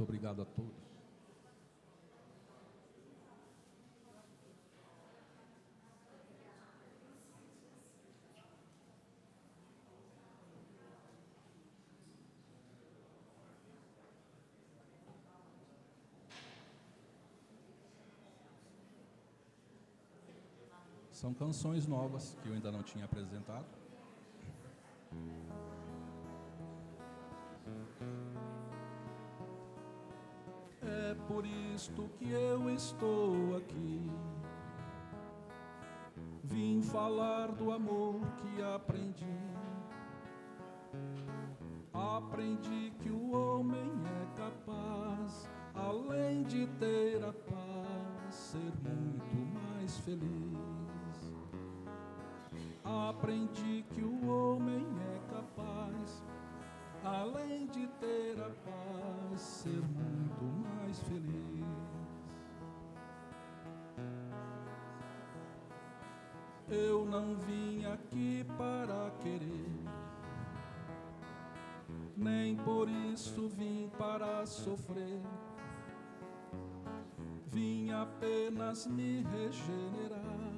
Muito obrigado a todos. São canções novas que eu ainda não tinha apresentado. É por isto que eu estou aqui. Vim falar do amor que aprendi. Aprendi que o homem é capaz, além de ter a paz, ser muito mais feliz. Aprendi que o homem é capaz, além de ter a paz, ser muito mais feliz. Eu não vim aqui para querer, nem por isso vim para sofrer. Vim apenas me regenerar,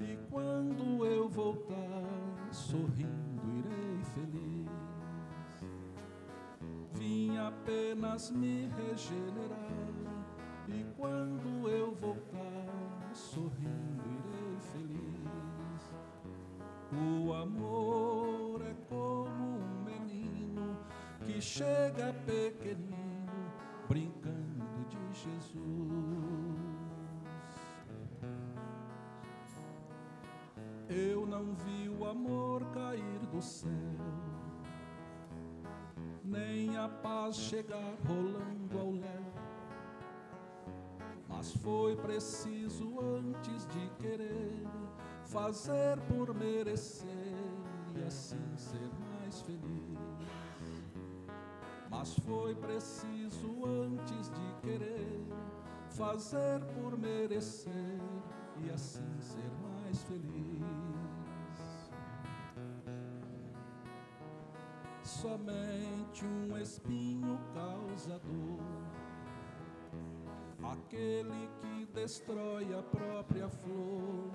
e quando eu voltar, sorrindo irei feliz. Vim apenas me regenerar, e quando eu voltar, sorrindo irei feliz. O amor é como um menino que chega pequenino, brincando de Jesus. Eu não vi o amor cair do céu, nem a paz chegar rolando ao léu, mas foi preciso antes de querer fazer por merecer e assim ser mais feliz. Mas foi preciso antes de querer fazer por merecer e assim ser mais feliz. Somente um espinho causa dor, aquele que destrói a própria flor,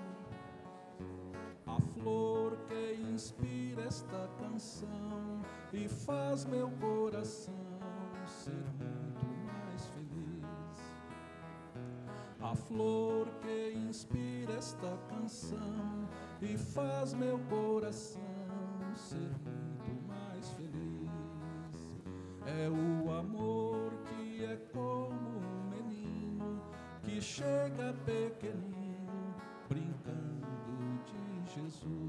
a flor que inspira esta canção e faz meu coração ser muito mais feliz. A flor que inspira esta canção e faz meu coração ser muito mais feliz. É o amor que é como um menino que chega pequenino, brincando de Jesus.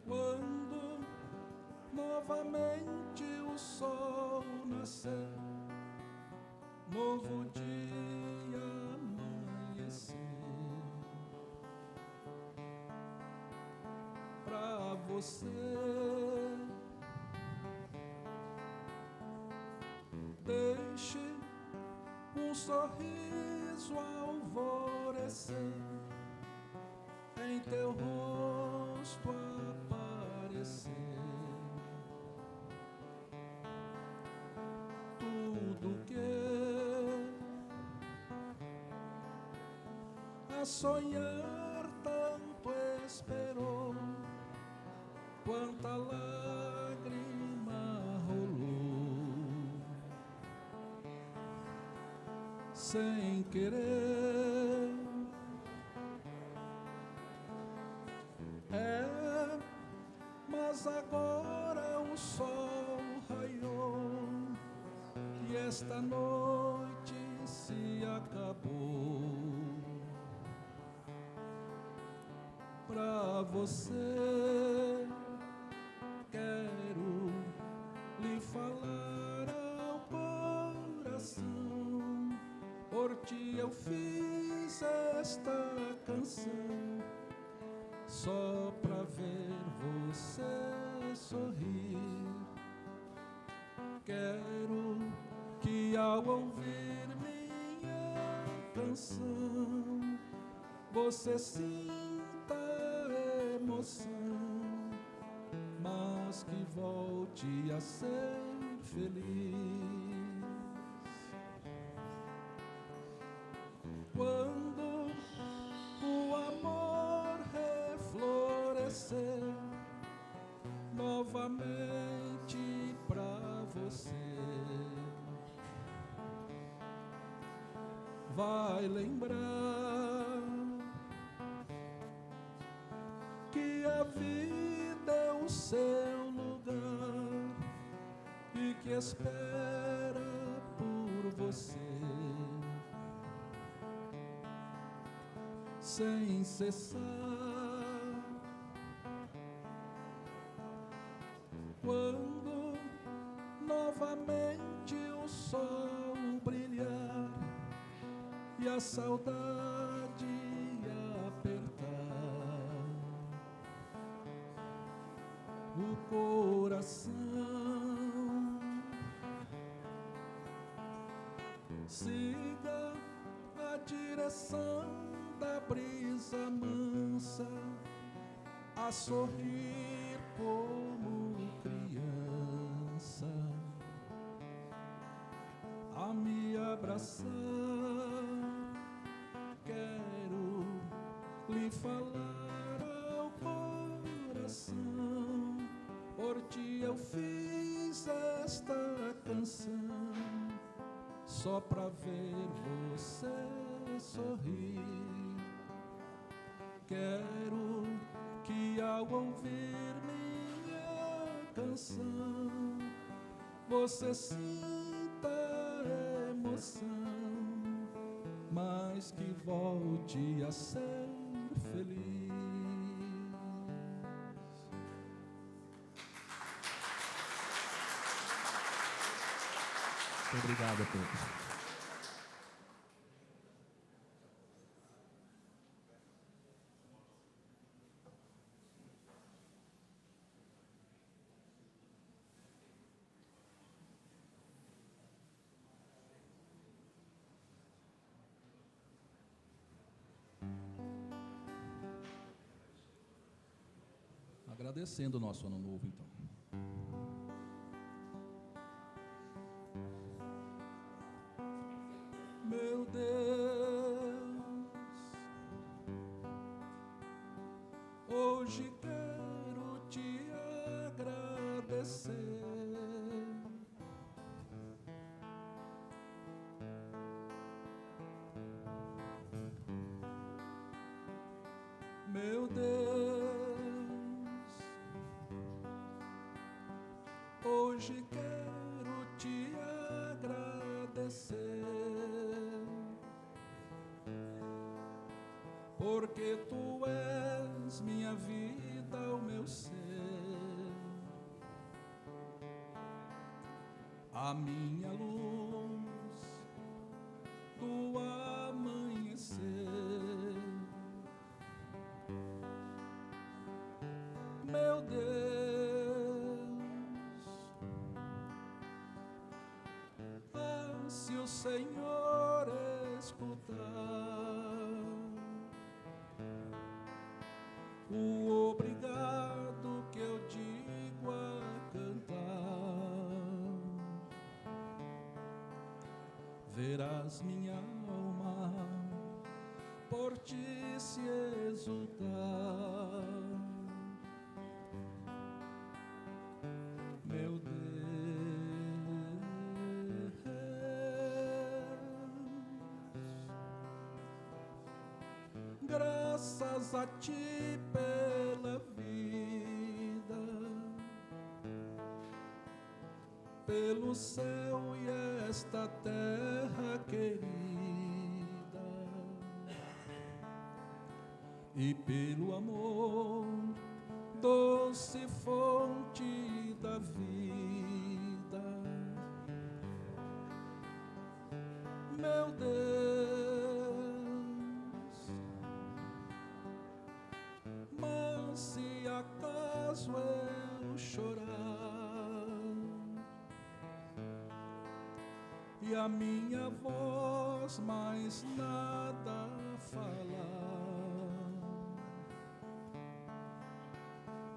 Quando novamente o sol nascer, novo dia amanhecer, pra você deixe um sorriso alvorecer, em teu rosto aparecer. Tudo que a sonhar tanto esperou, quanta lágrima rolou, sem querer. Mas agora o sol raiou e esta noite se acabou. pra você quero lhe falar ao coração. Por ti eu fiz esta canção, só pra ver você sorrir. Quero que ao ouvir minha canção você sinta emoção, mas que volte a ser feliz. Quando o amor reflorescer novamente pra você, vai lembrar que a vida é o seu lugar e que espera por você sem cessar. Quando novamente o sol brilhar e a saudade apertar o coração, siga a direção da brisa mansa, a sorrir como criança, a me abraçar. Quero lhe falar ao coração, por ti eu fiz esta canção, só pra ver você sorrir. Quero que ao ouvir minha canção você sinta emoção, mas que volte a ser feliz. Muito obrigado a todos. Agradecendo o nosso ano novo, então. Meu Deus, hoje quero te agradecer. Meu Deus, hoje quero te agradecer, porque tu és minha vida, o meu ser, a minha luz do amanhecer. Meu Deus, se o Senhor escutar o obrigado que eu digo a cantar, verás minha alma por ti se exultar. Meu Deus, graças a ti pela vida, pelo céu e esta terra querida, e pelo amor, doce fonte da vida. Meu Deus, mas se acaso eu chorar e a minha voz mais nada falar,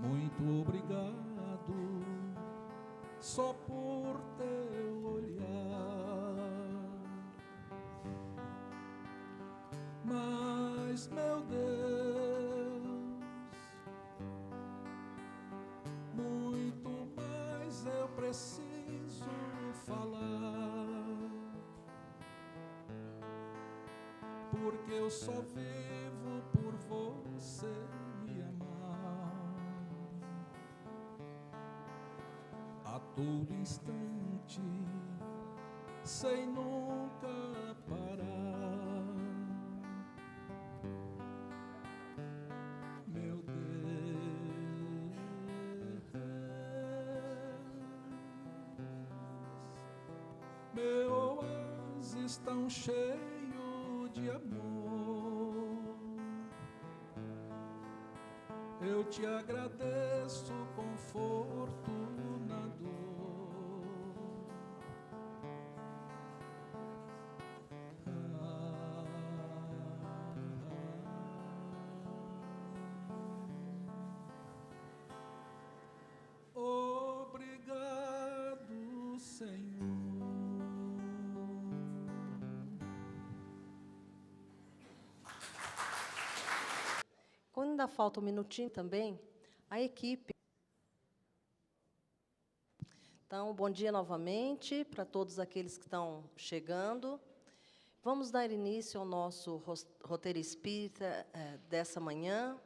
muito obrigado só por teu olhar. Mas, meu Deus, muito mais eu preciso falar, porque eu só vivo por você me amar. A todo instante, sem nunca parar. Meu Deus, meu oásis tão cheio de amor, eu te agradeço, conforto na dor. Obrigado, Senhor. Quando ainda falta um minutinho também, a equipe. Então, bom dia novamente para todos aqueles que estão chegando. Vamos dar início ao nosso roteiro espírita dessa manhã,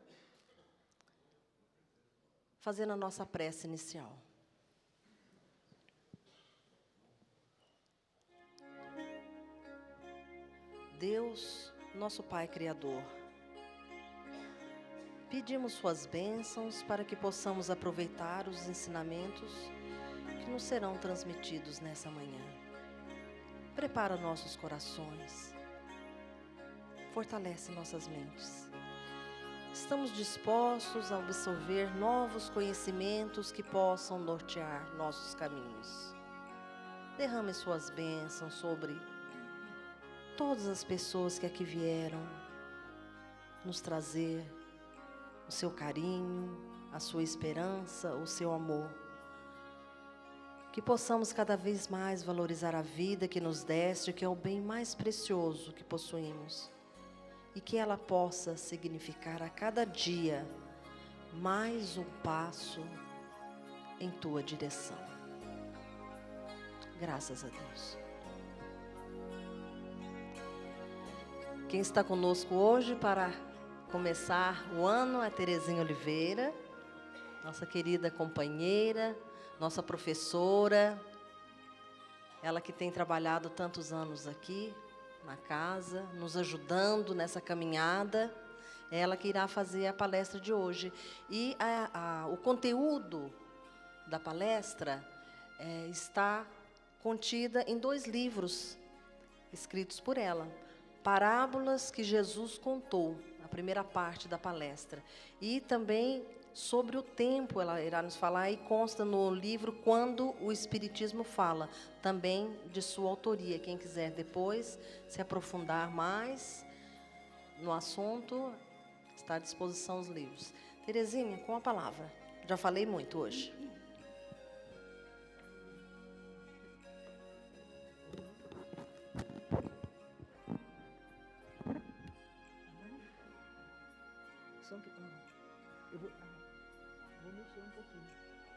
fazendo a nossa prece inicial. Deus, nosso Pai Criador, pedimos suas bênçãos para que possamos aproveitar os ensinamentos que nos serão transmitidos nessa manhã. Prepara nossos corações, fortalece nossas mentes. Estamos dispostos a absorver novos conhecimentos que possam nortear nossos caminhos. Derrame suas bênçãos sobre todas as pessoas que aqui vieram nos trazer o seu carinho, a sua esperança, o seu amor. Que possamos cada vez mais valorizar a vida que nos deste, que é o bem mais precioso que possuímos, e que ela possa significar a cada dia mais um passo em tua direção. Graças a Deus. Quem está conosco hoje para começar o ano é Terezinha Oliveira, nossa querida companheira, nossa professora, ela que tem trabalhado tantos anos aqui na casa, nos ajudando nessa caminhada, ela que irá fazer a palestra de hoje. E o conteúdo da palestra está contida em 2 livros escritos por ela. Parábolas que Jesus contou, a primeira parte da palestra. E também sobre o tempo ela irá nos falar, e consta no livro Quando o Espiritismo Fala, também de sua autoria. Quem quiser depois se aprofundar mais no assunto, está à disposição os livros. Terezinha, com a palavra. Já falei muito hoje. Eu vou mexer um pouquinho,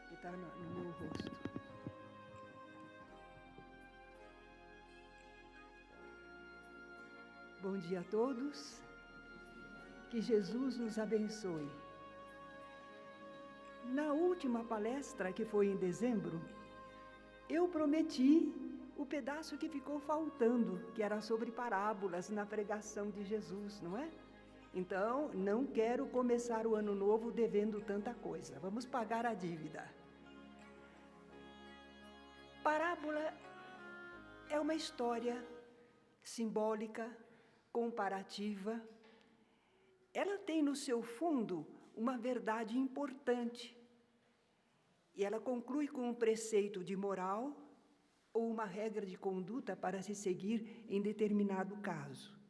que está no meu rosto. Bom dia a todos. Que Jesus nos abençoe. Na última palestra, que foi em dezembro, eu prometi o pedaço que ficou faltando, que era sobre parábolas na pregação de Jesus, não é? Então, não quero começar o ano novo devendo tanta coisa. Vamos pagar a dívida. Parábola é uma história simbólica, comparativa. Ela tem no seu fundo uma verdade importante. E ela conclui com um preceito de moral ou uma regra de conduta para se seguir em determinado caso.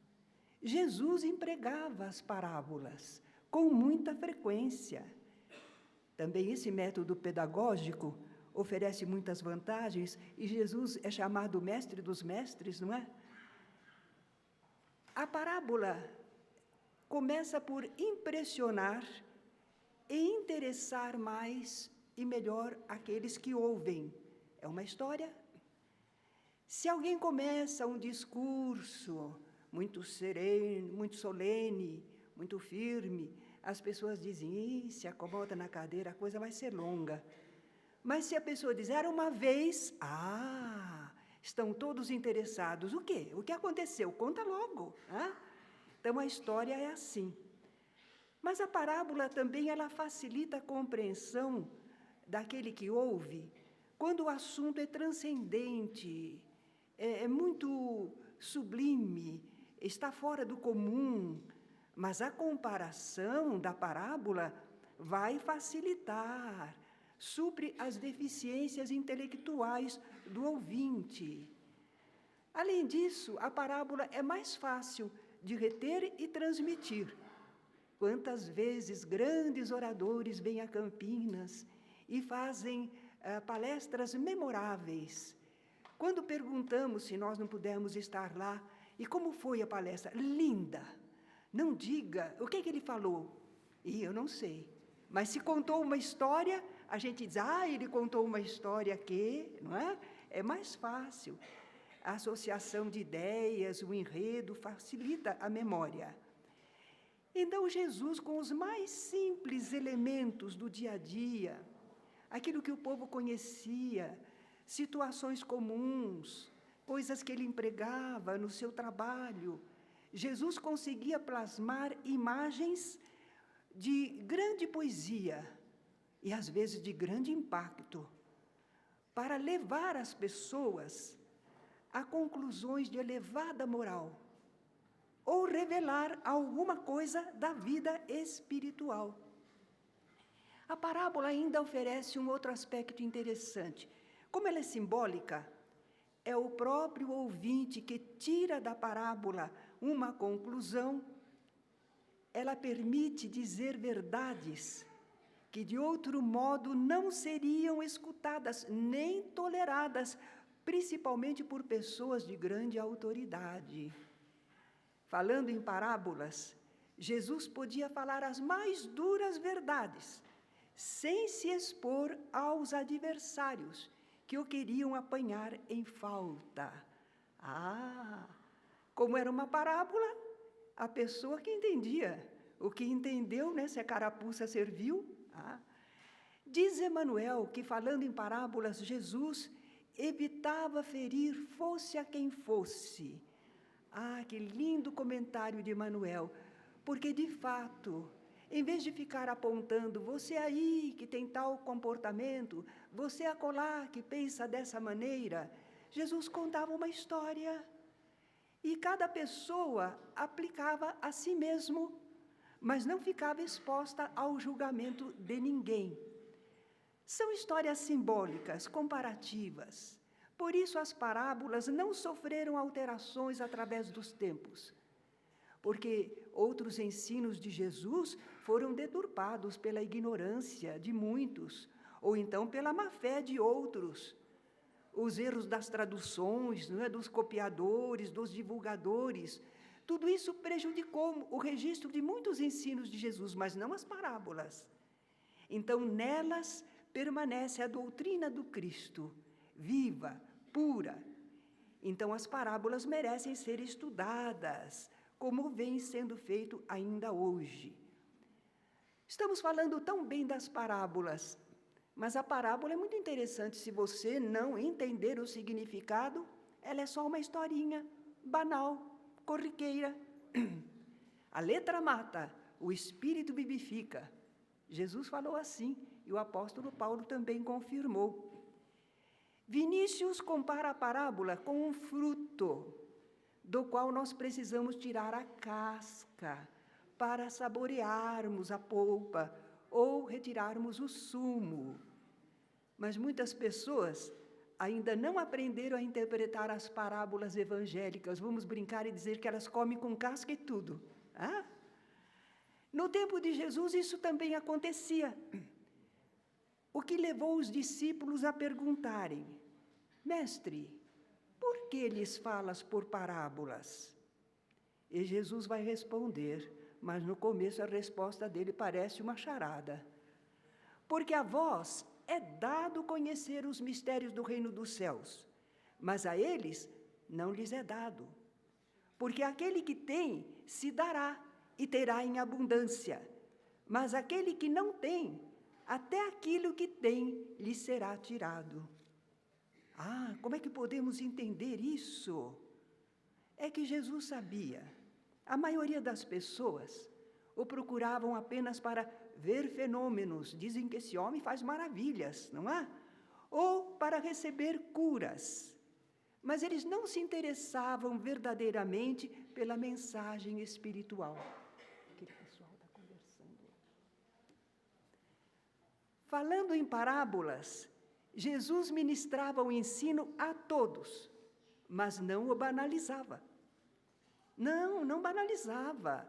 Jesus empregava as parábolas com muita frequência. Também esse método pedagógico oferece muitas vantagens e Jesus é chamado mestre dos mestres, não é? A parábola começa por impressionar e interessar mais e melhor aqueles que ouvem. É uma história. Se alguém começa um discurso muito sereno, muito solene, muito firme, as pessoas dizem, se acomoda na cadeira, a coisa vai ser longa. Mas se a pessoa diz, era uma vez, estão todos interessados. O quê? O que aconteceu? Conta logo. Então, a história é assim. Mas a parábola também, ela facilita a compreensão daquele que ouve, quando o assunto é transcendente, é muito sublime, está fora do comum, mas a comparação da parábola vai facilitar, supre as deficiências intelectuais do ouvinte. Além disso, a parábola é mais fácil de reter e transmitir. Quantas vezes grandes oradores vêm a Campinas e fazem palestras memoráveis. Quando perguntamos se nós não pudermos estar lá, e como foi a palestra? Linda! Não diga, o que ele falou? E eu não sei. Mas se contou uma história, a gente diz, ele contou uma história que, não é? É mais fácil. A associação de ideias, o enredo, facilita a memória. Então, Jesus, com os mais simples elementos do dia a dia, aquilo que o povo conhecia, situações comuns, coisas que ele empregava no seu trabalho, Jesus conseguia plasmar imagens de grande poesia e, às vezes, de grande impacto, para levar as pessoas a conclusões de elevada moral ou revelar alguma coisa da vida espiritual. A parábola ainda oferece um outro aspecto interessante. Como ela é simbólica, é o próprio ouvinte que tira da parábola uma conclusão. Ela permite dizer verdades que de outro modo não seriam escutadas nem toleradas, principalmente por pessoas de grande autoridade. Falando em parábolas, Jesus podia falar as mais duras verdades, sem se expor aos adversários que o queriam apanhar em falta. Como era uma parábola, a pessoa que entendia, o que entendeu, se a carapuça serviu. Diz Emmanuel que, falando em parábolas, Jesus evitava ferir, fosse a quem fosse. Que lindo comentário de Emmanuel, porque, de fato, em vez de ficar apontando, você aí que tem tal comportamento, você acolá que pensa dessa maneira, Jesus contava uma história e cada pessoa aplicava a si mesmo, mas não ficava exposta ao julgamento de ninguém. São histórias simbólicas, comparativas. Por isso, as parábolas não sofreram alterações através dos tempos, porque outros ensinos de Jesus foram deturpados pela ignorância de muitos, ou então pela má-fé de outros. Os erros das traduções, dos copiadores, dos divulgadores, tudo isso prejudicou o registro de muitos ensinos de Jesus, mas não as parábolas. Então, nelas permanece a doutrina do Cristo, viva, pura. Então, as parábolas merecem ser estudadas, como vem sendo feito ainda hoje. Estamos falando tão bem das parábolas, mas a parábola é muito interessante. Se você não entender o significado, ela é só uma historinha banal, corriqueira. A letra mata, o espírito vivifica. Jesus falou assim, e o apóstolo Paulo também confirmou. Vinícius compara a parábola com um fruto, do qual nós precisamos tirar a casca para saborearmos a polpa ou retirarmos o sumo. Mas muitas pessoas ainda não aprenderam a interpretar as parábolas evangélicas. Vamos brincar e dizer que elas comem com casca e tudo. Ah? No tempo de Jesus, isso também acontecia. O que levou os discípulos a perguntarem: Mestre, por que lhes falas por parábolas? E Jesus vai responder, mas no começo a resposta dele parece uma charada. Porque a vós é dado conhecer os mistérios do reino dos céus, mas a eles não lhes é dado. Porque aquele que tem, se dará, e terá em abundância. Mas aquele que não tem, até aquilo que tem lhe será tirado. Ah, como é que podemos entender isso? É que Jesus sabia. A maioria das pessoas o procuravam apenas para ver fenômenos. Dizem que esse homem faz maravilhas, não é? Ou para receber curas. Mas eles não se interessavam verdadeiramente pela mensagem espiritual. Aquele pessoal está conversando. Falando em parábolas, Jesus ministrava o ensino a todos, mas não o banalizava. Não banalizava.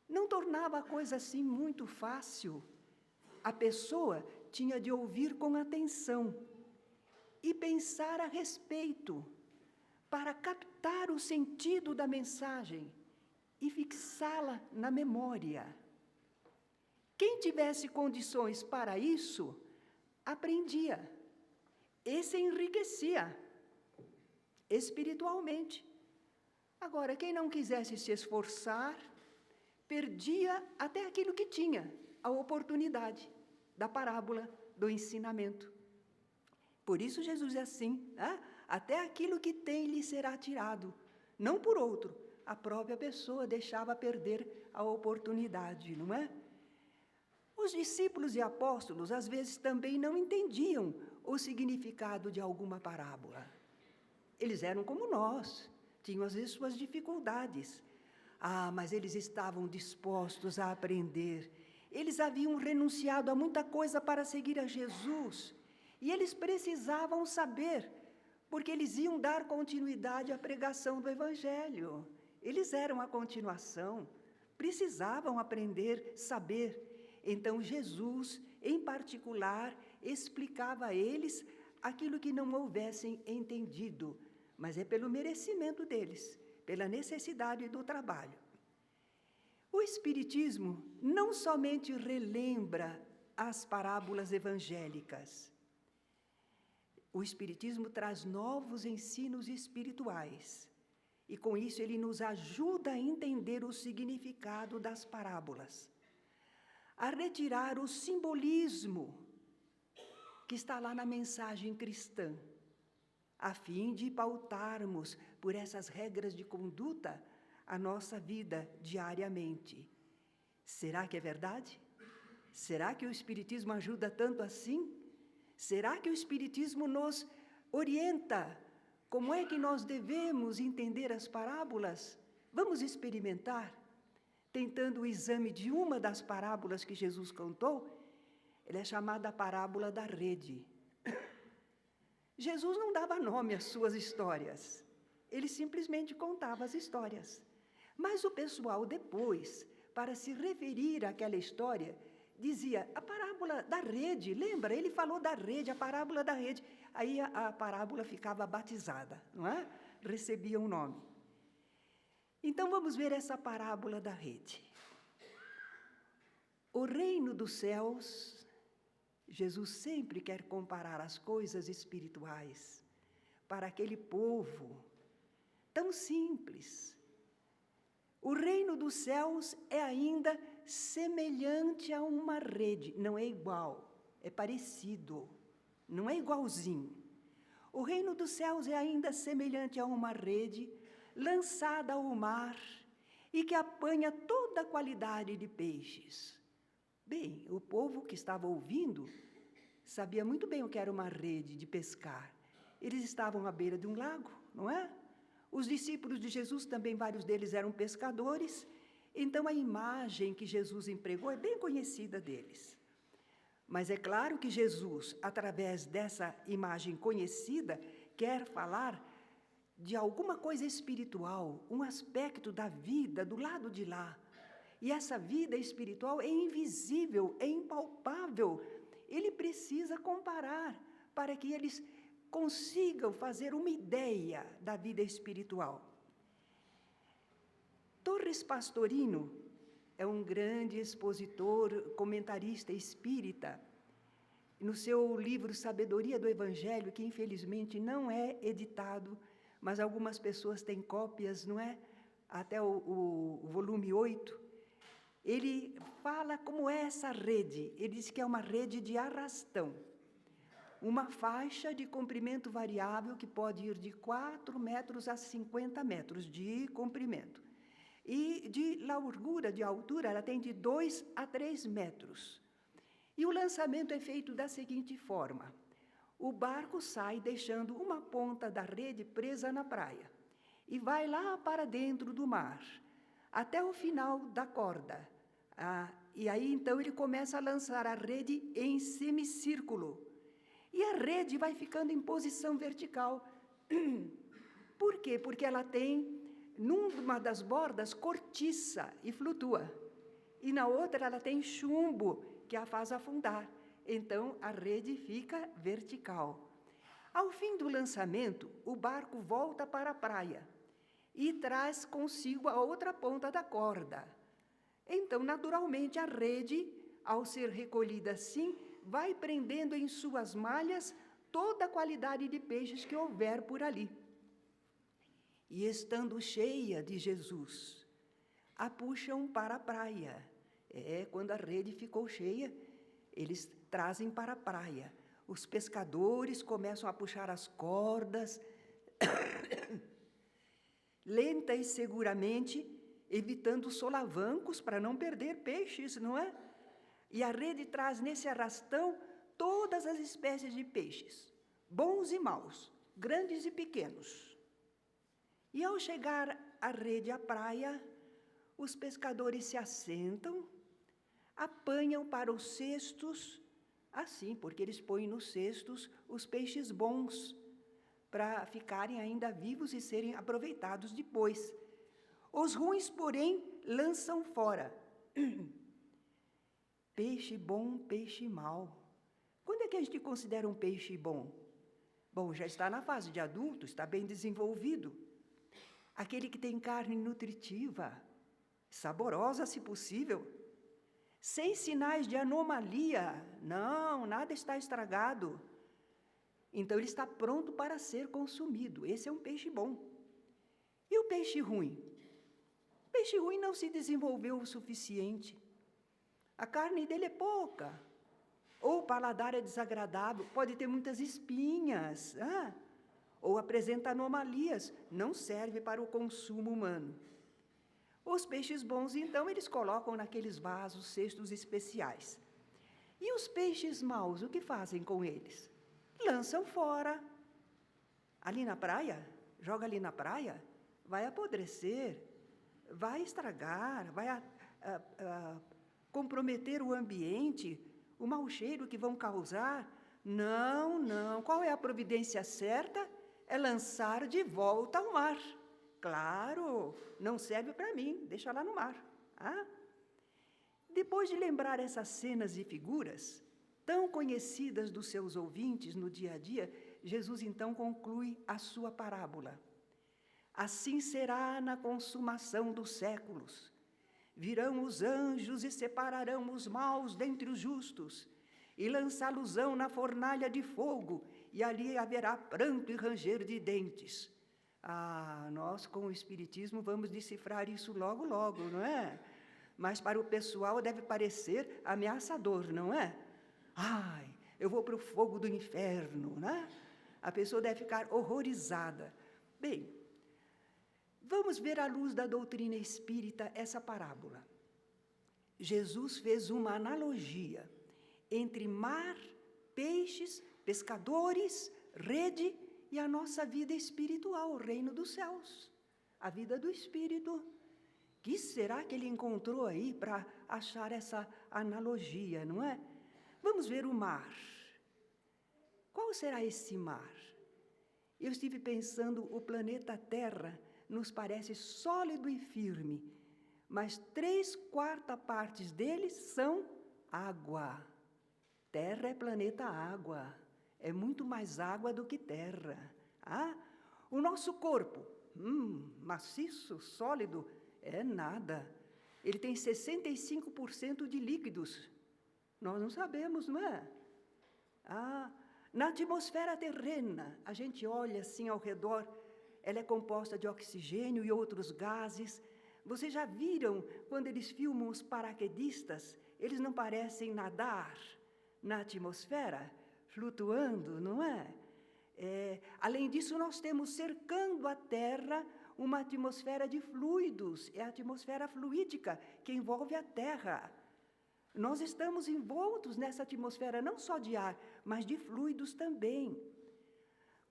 Não tornava a coisa assim muito fácil. A pessoa tinha de ouvir com atenção e pensar a respeito, para captar o sentido da mensagem e fixá-la na memória. Quem tivesse condições para isso, aprendia e se enriquecia espiritualmente. Agora, quem não quisesse se esforçar, perdia até aquilo que tinha, a oportunidade da parábola, do ensinamento. Por isso Jesus é assim, né? Até aquilo que tem lhe será tirado, não por outro, a própria pessoa deixava perder a oportunidade, não é? Os discípulos e apóstolos, às vezes, também não entendiam o significado de alguma parábola. Eles eram como nós, tinham às vezes suas dificuldades. Ah, mas eles estavam dispostos a aprender. Eles haviam renunciado a muita coisa para seguir a Jesus. E eles precisavam saber, porque eles iam dar continuidade à pregação do Evangelho. Eles eram a continuação, precisavam aprender, saber. Então, Jesus, em particular, explicava a eles aquilo que não houvessem entendido, mas é pelo merecimento deles, pela necessidade do trabalho. O Espiritismo não somente relembra as parábolas evangélicas. O Espiritismo traz novos ensinos espirituais, e com isso ele nos ajuda a entender o significado das parábolas, a retirar o simbolismo que está lá na mensagem cristã, a fim de pautarmos por essas regras de conduta a nossa vida diariamente. Será que é verdade? Será que o Espiritismo ajuda tanto assim? Será que o Espiritismo nos orienta? Como é que nós devemos entender as parábolas? Vamos experimentar, tentando o exame de uma das parábolas que Jesus contou. Ela é chamada a parábola da rede. Jesus não dava nome às suas histórias, ele simplesmente contava as histórias. Mas o pessoal depois, para se referir àquela história, dizia, a parábola da rede, lembra? Ele falou da rede, a parábola da rede. Aí a parábola ficava batizada, não é? Recebia um nome. Então vamos ver essa parábola da rede. O reino dos céus, Jesus sempre quer comparar as coisas espirituais para aquele povo tão simples. O reino dos céus é ainda semelhante a uma rede, não é igual, é parecido, não é igualzinho. O reino dos céus é ainda semelhante a uma rede lançada ao mar, e que apanha toda a qualidade de peixes. Bem, o povo que estava ouvindo sabia muito bem o que era uma rede de pescar. Eles estavam à beira de um lago, não é? Os discípulos de Jesus também, vários deles eram pescadores, então a imagem que Jesus empregou é bem conhecida deles. Mas é claro que Jesus, através dessa imagem conhecida, quer falar de alguma coisa espiritual, um aspecto da vida do lado de lá. E essa vida espiritual é invisível, é impalpável. Ele precisa comparar para que eles consigam fazer uma ideia da vida espiritual. Torres Pastorino é um grande expositor, comentarista espírita. No seu livro Sabedoria do Evangelho, que infelizmente não é editado, mas algumas pessoas têm cópias, não é? Até o volume 8, ele fala como é essa rede. Ele diz que é uma rede de arrastão. Uma faixa de comprimento variável que pode ir de 4 metros a 50 metros de comprimento. E de largura, de altura, ela tem de 2 a 3 metros. E o lançamento é feito da seguinte forma. O barco sai deixando uma ponta da rede presa na praia e vai lá para dentro do mar, até o final da corda. E aí, então, ele começa a lançar a rede em semicírculo. E a rede vai ficando em posição vertical. Por quê? Porque ela tem, numa das bordas, cortiça e flutua. E na outra, ela tem chumbo, que a faz afundar. Então, a rede fica vertical. Ao fim do lançamento, o barco volta para a praia e traz consigo a outra ponta da corda. Então, naturalmente, a rede, ao ser recolhida assim, vai prendendo em suas malhas toda a qualidade de peixes que houver por ali. E estando cheia de Jesus, a puxam para a praia. Quando a rede ficou cheia, eles trazem para a praia. Os pescadores começam a puxar as cordas, lenta e seguramente, evitando solavancos para não perder peixes, não é? E a rede traz nesse arrastão todas as espécies de peixes, bons e maus, grandes e pequenos. E ao chegar a rede à praia, os pescadores se assentam, apanham para os cestos, assim, porque eles põem nos cestos os peixes bons, para ficarem ainda vivos e serem aproveitados depois. Os ruins, porém, lançam fora. Peixe bom, peixe mau. Quando é que a gente considera um peixe bom? Bom, já está na fase de adulto, está bem desenvolvido. Aquele que tem carne nutritiva, saborosa, se possível, sem sinais de anomalia. Não, nada está estragado. Então, ele está pronto para ser consumido. Esse é um peixe bom. E o peixe ruim? O peixe ruim não se desenvolveu o suficiente. A carne dele é pouca. Ou o paladar é desagradável, pode ter muitas espinhas. Ou apresenta anomalias, não serve para o consumo humano. Os peixes bons, então, eles colocam naqueles vasos, cestos especiais. E os peixes maus, o que fazem com eles? Lançam fora. Ali na praia, joga ali na praia, vai apodrecer, vai estragar, vai comprometer o ambiente, o mau cheiro que vão causar. Não, não. Qual é a providência certa? É lançar de volta ao mar. Claro, não serve para mim, deixa lá no mar. Depois de lembrar essas cenas e figuras, tão conhecidas dos seus ouvintes no dia a dia, Jesus então conclui a sua parábola. Assim será na consumação dos séculos. Virão os anjos e separarão os maus dentre os justos, e lançá-los-ão na fornalha de fogo, e ali haverá pranto e ranger de dentes. Nós com o Espiritismo vamos decifrar isso logo, logo, não é? Mas para o pessoal deve parecer ameaçador, não é? Eu vou para o fogo do inferno, né? A pessoa deve ficar horrorizada. Bem, Vamos ver à luz da doutrina espírita essa parábola. Jesus fez uma analogia entre mar, peixes, pescadores, rede e a nossa vida espiritual, o reino dos céus, a vida do Espírito. O que será que ele encontrou aí para achar essa analogia, não é? Vamos ver o mar. Qual será esse mar? Eu estive pensando, o planeta Terra nos parece sólido e firme, mas 3/4 partes dele são água. Terra é planeta água, é muito mais água do que terra. O nosso corpo, maciço, sólido, é nada. Ele tem 65% de líquidos. Nós não sabemos, não é? Na atmosfera terrena, a gente olha assim ao redor, ela é composta de oxigênio e outros gases. Vocês já viram, quando eles filmam os paraquedistas, eles não parecem nadar na atmosfera, flutuando, não é? Além disso, nós temos cercando a Terra uma atmosfera de fluidos, é a atmosfera fluídica que envolve a Terra. Nós estamos envoltos nessa atmosfera não só de ar, mas de fluidos também.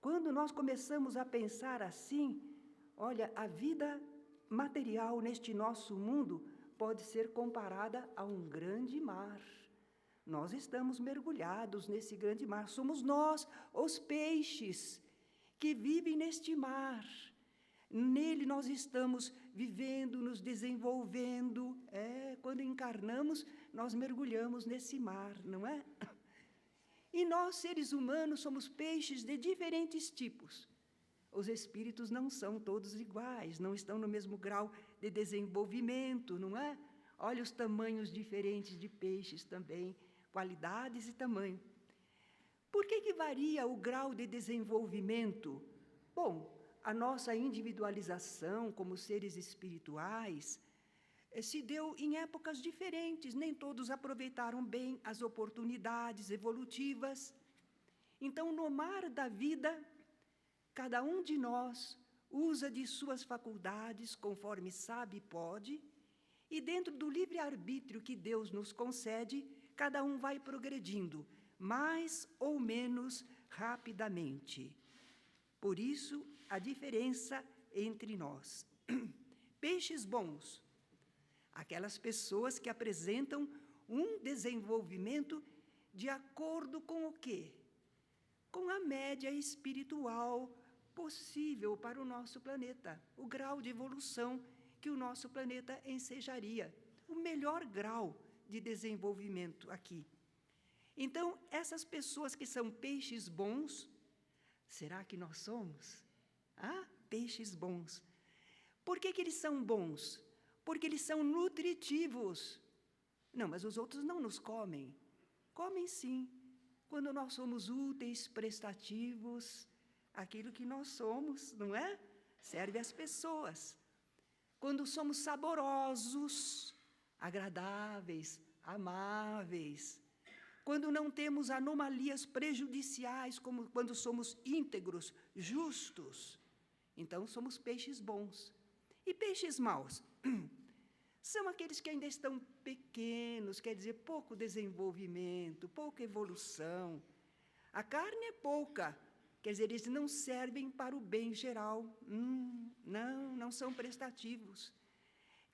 Quando nós começamos a pensar assim, olha, a vida material neste nosso mundo pode ser comparada a um grande mar. Nós estamos mergulhados nesse grande mar. Somos nós, os peixes, que vivem neste mar. Nele nós estamos vivendo, nos desenvolvendo. Quando encarnamos, nós mergulhamos nesse mar, não é? E nós, seres humanos, somos peixes de diferentes tipos. Os espíritos não são todos iguais, não estão no mesmo grau de desenvolvimento, não é? Olha os tamanhos diferentes de peixes também, qualidades e tamanho. Por que varia o grau de desenvolvimento? Bom, a nossa individualização como seres espirituais se deu em épocas diferentes, nem todos aproveitaram bem as oportunidades evolutivas. Então, no mar da vida, cada um de nós usa de suas faculdades conforme sabe e pode, e dentro do livre-arbítrio que Deus nos concede, cada um vai progredindo, mais ou menos rapidamente. Por isso, a diferença entre nós. Peixes bons, aquelas pessoas que apresentam um desenvolvimento de acordo com o quê? Com a média espiritual possível para o nosso planeta, o grau de evolução que o nosso planeta ensejaria, o melhor grau de desenvolvimento aqui. Então, essas pessoas que são peixes bons, será que nós somos? Peixes bons. Por que eles são bons? Porque eles são nutritivos. Não, mas os outros não nos comem. Comem sim. Quando nós somos úteis, prestativos, aquilo que nós somos, não é? Serve às pessoas. Quando somos saborosos, agradáveis, amáveis. Quando não temos anomalias prejudiciais, como quando somos íntegros, justos. Então, somos peixes bons. E peixes maus? São aqueles que ainda estão pequenos, quer dizer, pouco desenvolvimento, pouca evolução. A carne é pouca, quer dizer, eles não servem para o bem geral. Não são prestativos.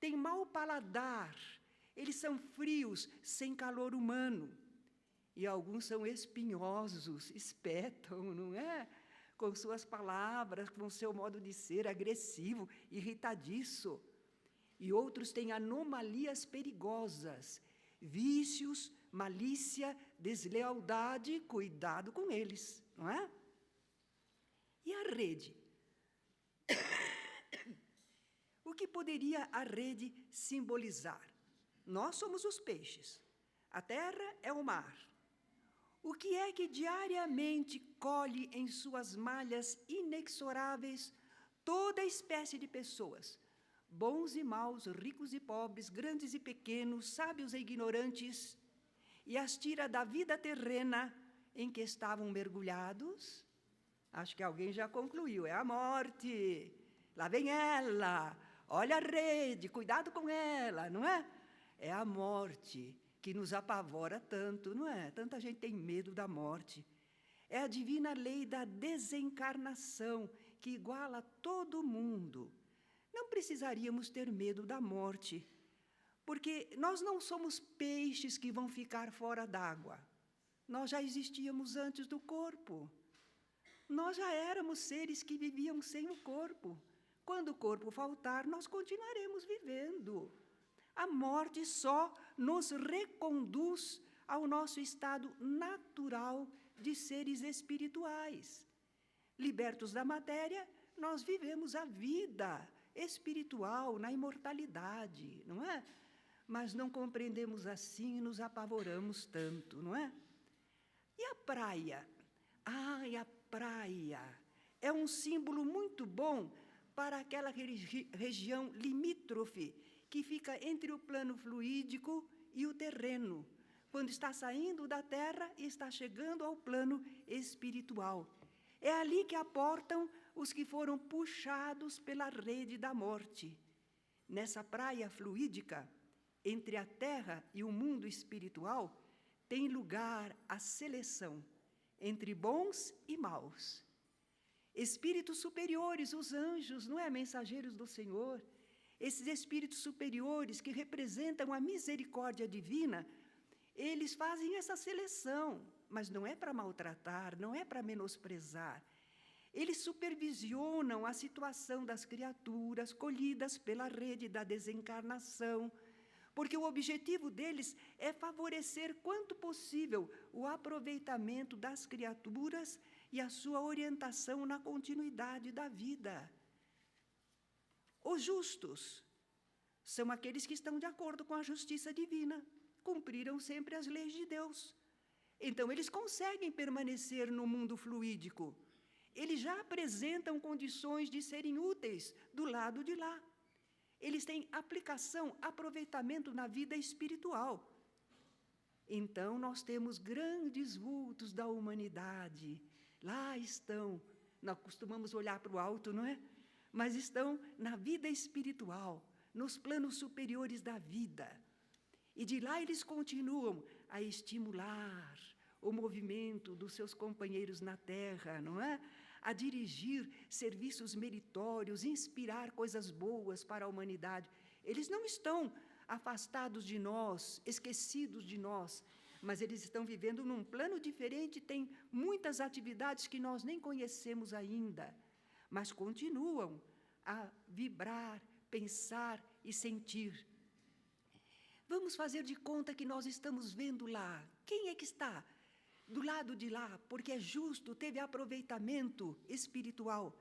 Tem mau paladar, eles são frios, sem calor humano. E alguns são espinhosos, espetam, não é? Com suas palavras, com seu modo de ser agressivo, irritadiço. E outros têm anomalias perigosas, vícios, malícia, deslealdade, cuidado com eles, não é? E a rede? O que poderia a rede simbolizar? Nós somos os peixes, a terra é o mar. O que é que diariamente colhe em suas malhas inexoráveis toda espécie de pessoas, bons e maus, ricos e pobres, grandes e pequenos, sábios e ignorantes, e as tira da vida terrena em que estavam mergulhados? Acho que alguém já concluiu, é a morte. Lá vem ela, olha a rede, cuidado com ela, não é? É a morte que nos apavora tanto, não é? Tanta gente tem medo da morte. É a divina lei da desencarnação que iguala todo mundo. Não precisaríamos ter medo da morte, porque nós não somos peixes que vão ficar fora d'água. Nós já existíamos antes do corpo. Nós já éramos seres que viviam sem o corpo. Quando o corpo faltar, nós continuaremos vivendo. A morte só nos reconduz ao nosso estado natural de seres espirituais. Libertos da matéria, nós vivemos a vida espiritual na imortalidade, não é? Mas não compreendemos assim e nos apavoramos tanto, não é? E a praia? Ai, a praia é um símbolo muito bom para aquela região limítrofe que fica entre o plano fluídico e o terreno, quando está saindo da terra e está chegando ao plano espiritual. É ali que aportam os que foram puxados pela rede da morte. Nessa praia fluídica, entre a terra e o mundo espiritual, tem lugar a seleção entre bons e maus. Espíritos superiores, os anjos, não é? Mensageiros do Senhor. Esses espíritos superiores que representam a misericórdia divina, eles fazem essa seleção, mas não é para maltratar, não é para menosprezar. Eles supervisionam a situação das criaturas colhidas pela rede da desencarnação, porque o objetivo deles é favorecer quanto possível o aproveitamento das criaturas e a sua orientação na continuidade da vida. Os justos são aqueles que estão de acordo com a justiça divina, cumpriram sempre as leis de Deus. Então, eles conseguem permanecer no mundo fluídico. Eles já apresentam condições de serem úteis do lado de lá. Eles têm aplicação, aproveitamento na vida espiritual. Então, nós temos grandes vultos da humanidade. Lá estão, nós costumamos olhar para o alto, não é? Mas estão na vida espiritual, nos planos superiores da vida. E de lá eles continuam a estimular o movimento dos seus companheiros na terra, não é? A dirigir serviços meritórios, inspirar coisas boas para a humanidade. Eles não estão afastados de nós, esquecidos de nós, mas eles estão vivendo num plano diferente, têm muitas atividades que nós nem conhecemos ainda, mas continuam a vibrar, pensar e sentir. Vamos fazer de conta que nós estamos vendo lá. Quem é que está do lado de lá? Porque é justo, teve aproveitamento espiritual.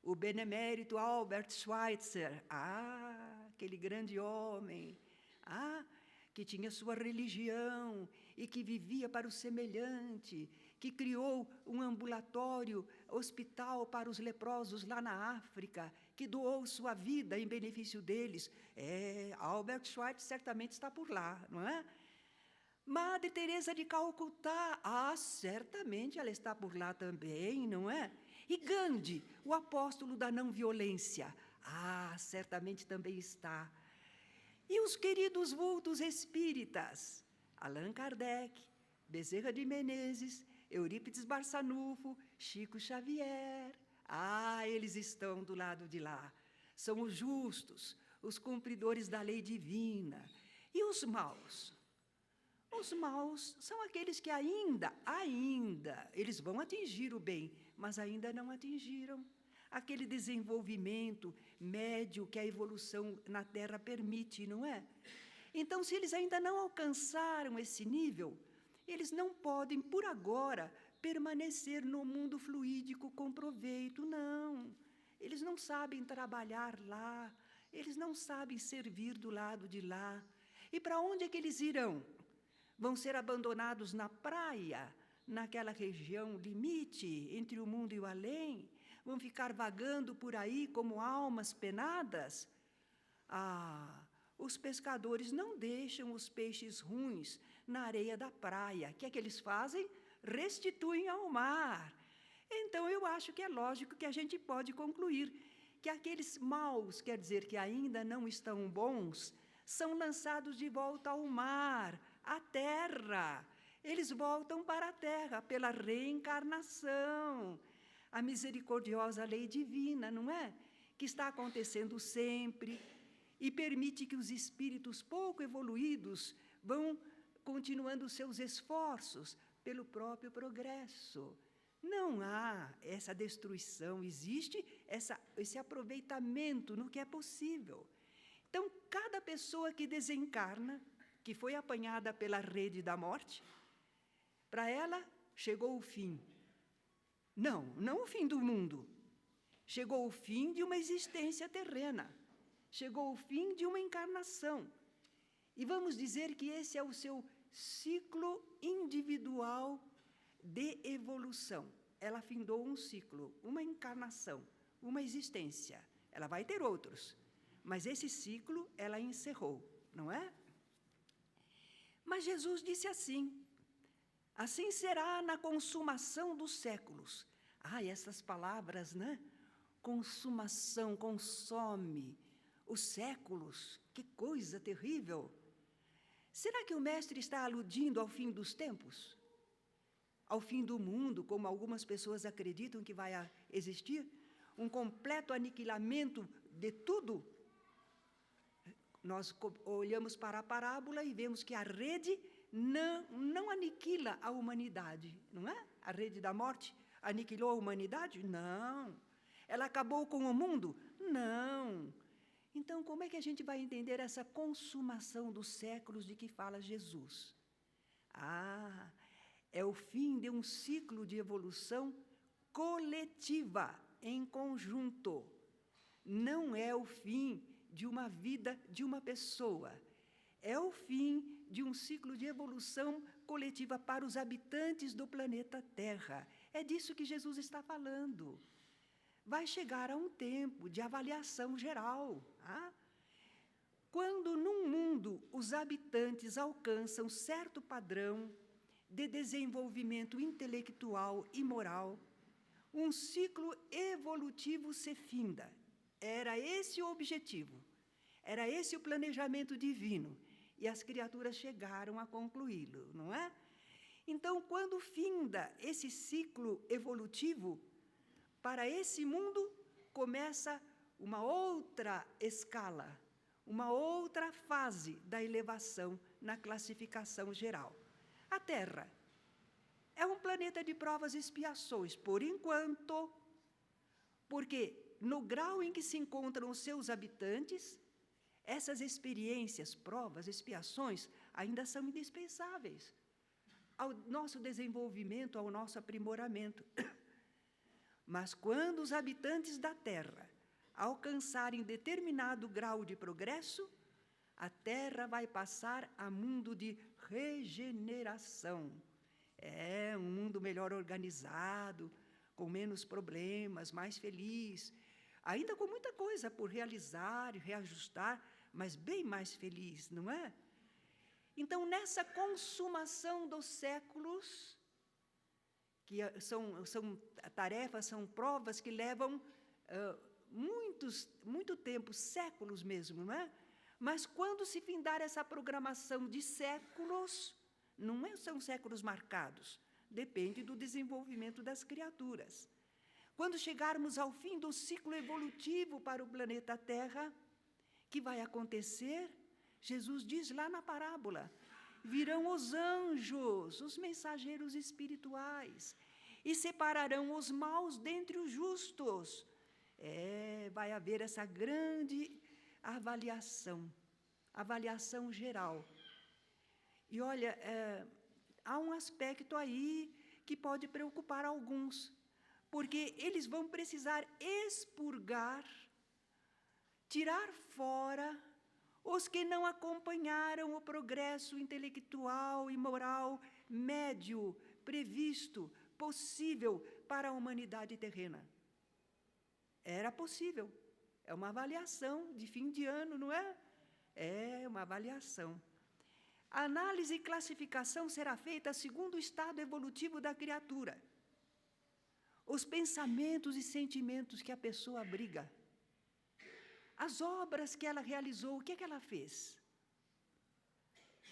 O benemérito Albert Schweitzer, aquele grande homem, que tinha sua religião e que vivia para o semelhante, que criou um ambulatório, hospital para os leprosos lá na África, que doou sua vida em benefício deles. Albert Schweitzer certamente está por lá, não é? Madre Teresa de Calcutá, certamente ela está por lá também, não é? E Gandhi, o apóstolo da não violência, certamente também está. E os queridos vultos espíritas, Allan Kardec, Bezerra de Menezes, Eurípides Barçanufo, Chico Xavier, eles estão do lado de lá. São os justos, os cumpridores da lei divina. E os maus? Os maus são aqueles que ainda, eles vão atingir o bem, mas ainda não atingiram aquele desenvolvimento médio que a evolução na Terra permite, não é? Então, se eles ainda não alcançaram esse nível, eles não podem, por agora, permanecer no mundo fluídico com proveito, não. Eles não sabem trabalhar lá, eles não sabem servir do lado de lá. E para onde é que eles irão? Vão ser abandonados na praia, naquela região limite entre o mundo e o além? Vão ficar vagando por aí como almas penadas? Os pescadores não deixam os peixes ruins na areia da praia. O que é que eles fazem? Restituem ao mar. Então, eu acho que é lógico que a gente pode concluir que aqueles maus, quer dizer, que ainda não estão bons, são lançados de volta ao mar, à terra. Eles voltam para a terra pela reencarnação. A misericordiosa lei divina, não é? Que está acontecendo sempre e permite que os espíritos pouco evoluídos vão continuando seus esforços pelo próprio progresso. Não há essa destruição, existe esse aproveitamento no que é possível. Então, cada pessoa que desencarna, que foi apanhada pela rede da morte, para ela chegou o fim. Não o fim do mundo. Chegou o fim de uma existência terrena. Chegou o fim de uma encarnação. E vamos dizer que esse é o seu ciclo individual de evolução. Ela findou um ciclo, uma encarnação, uma existência. Ela vai ter outros, mas esse ciclo ela encerrou, não é? Mas Jesus disse assim será na consumação dos séculos. Essas palavras, né? Consumação, consome os séculos, que coisa terrível. Será que o mestre está aludindo ao fim dos tempos? Ao fim do mundo, como algumas pessoas acreditam que vai existir? Um completo aniquilamento de tudo? Nós olhamos para a parábola e vemos que a rede não aniquila a humanidade, não é? A rede da morte aniquilou a humanidade? Não. Ela acabou com o mundo? Não. Então, como é que a gente vai entender essa consumação dos séculos de que fala Jesus? É o fim de um ciclo de evolução coletiva, em conjunto. Não é o fim de uma vida de uma pessoa. É o fim de um ciclo de evolução coletiva para os habitantes do planeta Terra. É disso que Jesus está falando. Vai chegar a um tempo de avaliação geral. Quando num mundo os habitantes alcançam certo padrão de desenvolvimento intelectual e moral, um ciclo evolutivo se finda. Era esse o objetivo, era esse o planejamento divino, e as criaturas chegaram a concluí-lo, não é? Então, quando finda esse ciclo evolutivo, para esse mundo começa uma outra escala, uma outra fase da elevação na classificação geral. A Terra é um planeta de provas e expiações, por enquanto, porque no grau em que se encontram os seus habitantes, essas experiências, provas, expiações, ainda são indispensáveis ao nosso desenvolvimento, ao nosso aprimoramento. Mas quando os habitantes da Terra alcançarem determinado grau de progresso, a Terra vai passar a mundo de regeneração. É um mundo melhor organizado, com menos problemas, mais feliz, ainda com muita coisa por realizar e reajustar, mas bem mais feliz, não é? Então, nessa consumação dos séculos, que são tarefas, são provas que levam muito tempo, séculos mesmo, não é? Mas quando se findar essa programação de séculos, são séculos marcados, depende do desenvolvimento das criaturas. Quando chegarmos ao fim do ciclo evolutivo para o planeta Terra, que vai acontecer? Jesus diz lá na parábola, virão os anjos, os mensageiros espirituais, e separarão os maus dentre os justos. Vai haver essa grande avaliação geral. E olha, há um aspecto aí que pode preocupar alguns, porque eles vão precisar expurgar, tirar fora os que não acompanharam o progresso intelectual e moral médio, previsto, possível para a humanidade terrena. Era possível. É uma avaliação de fim de ano, não é? É uma avaliação. A análise e classificação será feita segundo o estado evolutivo da criatura. Os pensamentos e sentimentos que a pessoa abriga. as obras que ela realizou, o que é que ela fez?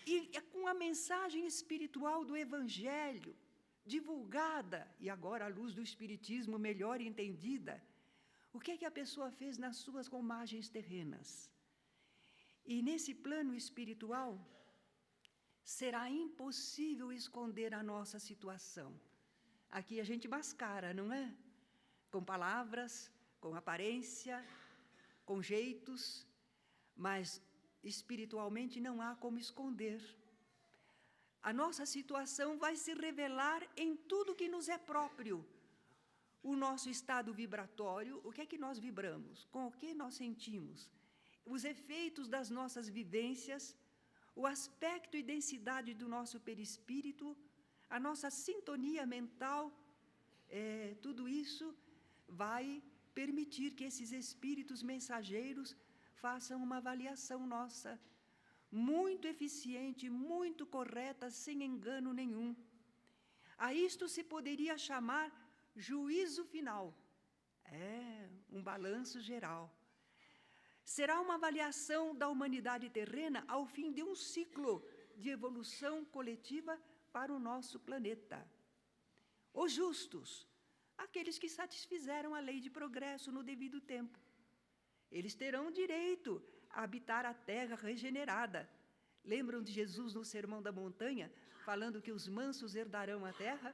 E com a mensagem espiritual do Evangelho, divulgada, e agora à luz do Espiritismo melhor entendida, o que é que a pessoa fez nas suas romagens terrenas? E nesse plano espiritual, será impossível esconder a nossa situação. Aqui a gente mascara, não é? Com palavras, com aparência, com jeitos, mas espiritualmente não há como esconder. A nossa situação vai se revelar em tudo que nos é próprio. O nosso estado vibratório, o que é que nós vibramos? Com o que nós sentimos? Os efeitos das nossas vivências, o aspecto e densidade do nosso perispírito, a nossa sintonia mental, tudo isso vai permitir que esses espíritos mensageiros façam uma avaliação nossa, muito eficiente, muito correta, sem engano nenhum. A isto se poderia chamar juízo final. Um balanço geral. Será uma avaliação da humanidade terrena ao fim de um ciclo de evolução coletiva para o nosso planeta. Os justos, aqueles que satisfizeram a lei de progresso no devido tempo. Eles terão direito a habitar a terra regenerada. Lembram de Jesus no Sermão da Montanha, falando que os mansos herdarão a terra?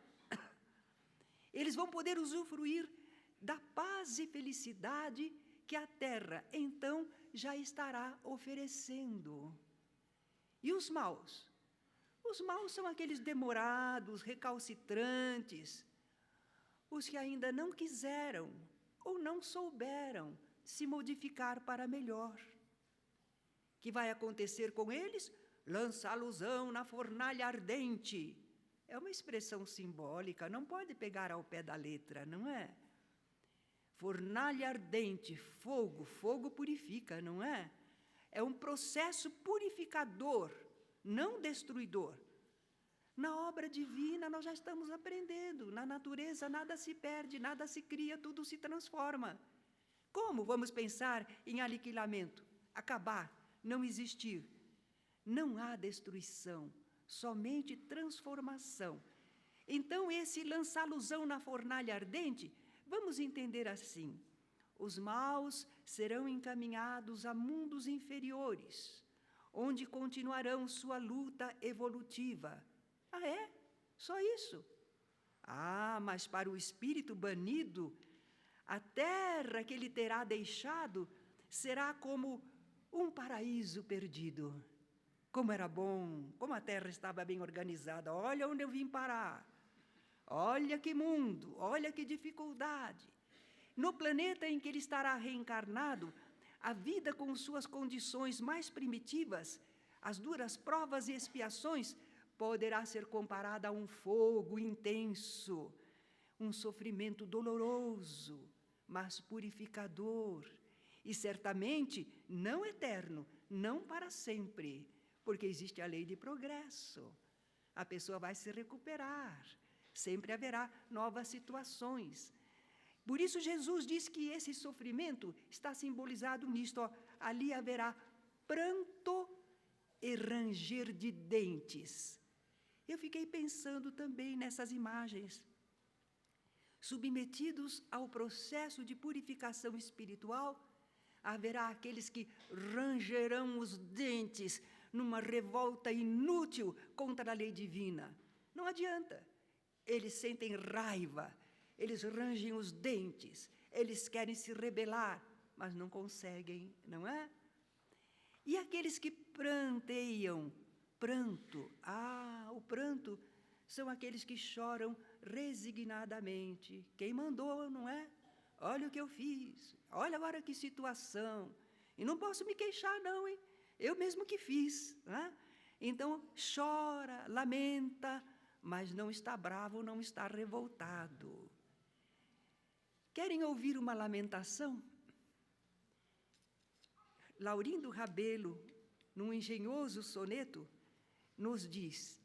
Eles vão poder usufruir da paz e felicidade que a terra, então, já estará oferecendo. E os maus? Os maus são aqueles demorados, recalcitrantes, os que ainda não quiseram ou não souberam se modificar para melhor. O que vai acontecer com eles? Lançá-losão na fornalha ardente. É uma expressão simbólica, não pode pegar ao pé da letra, não é? Fornalha ardente, fogo, fogo purifica, não é? É um processo purificador, não destruidor. Na obra divina nós já estamos aprendendo, na natureza nada se perde, nada se cria, tudo se transforma. Como vamos pensar em aniquilamento? Acabar, não existir. Não há destruição, somente transformação. Então, esse lançá-losão na fornalha ardente, vamos entender assim: os maus serão encaminhados a mundos inferiores, onde continuarão sua luta evolutiva. Ah, é? Só isso? Ah, mas para o espírito banido, a terra que ele terá deixado será como um paraíso perdido. Como era bom, como a terra estava bem organizada. Olha onde eu vim parar. Olha que mundo, olha que dificuldade. No planeta em que ele estará reencarnado, a vida com suas condições mais primitivas, as duras provas e expiações, poderá ser comparada a um fogo intenso, um sofrimento doloroso, mas purificador, e certamente não eterno, não para sempre, porque existe a lei de progresso. A pessoa vai se recuperar, sempre haverá novas situações. Por isso Jesus diz que esse sofrimento está simbolizado nisto, ó, ali haverá pranto e ranger de dentes. Eu fiquei pensando também nessas imagens. Submetidos ao processo de purificação espiritual, haverá aqueles que rangerão os dentes numa revolta inútil contra a lei divina. Não adianta. Eles sentem raiva, eles rangem os dentes, eles querem se rebelar, mas não conseguem, não é? E aqueles que pranteiam, pranto, o pranto são aqueles que choram resignadamente. Quem mandou, não é? Olha o que eu fiz, olha agora que situação. E não posso me queixar, não, hein? Eu mesmo que fiz. Né? Então, chora, lamenta, mas não está bravo, não está revoltado. Querem ouvir uma lamentação? Laurindo Rabelo, num engenhoso soneto, nos diz: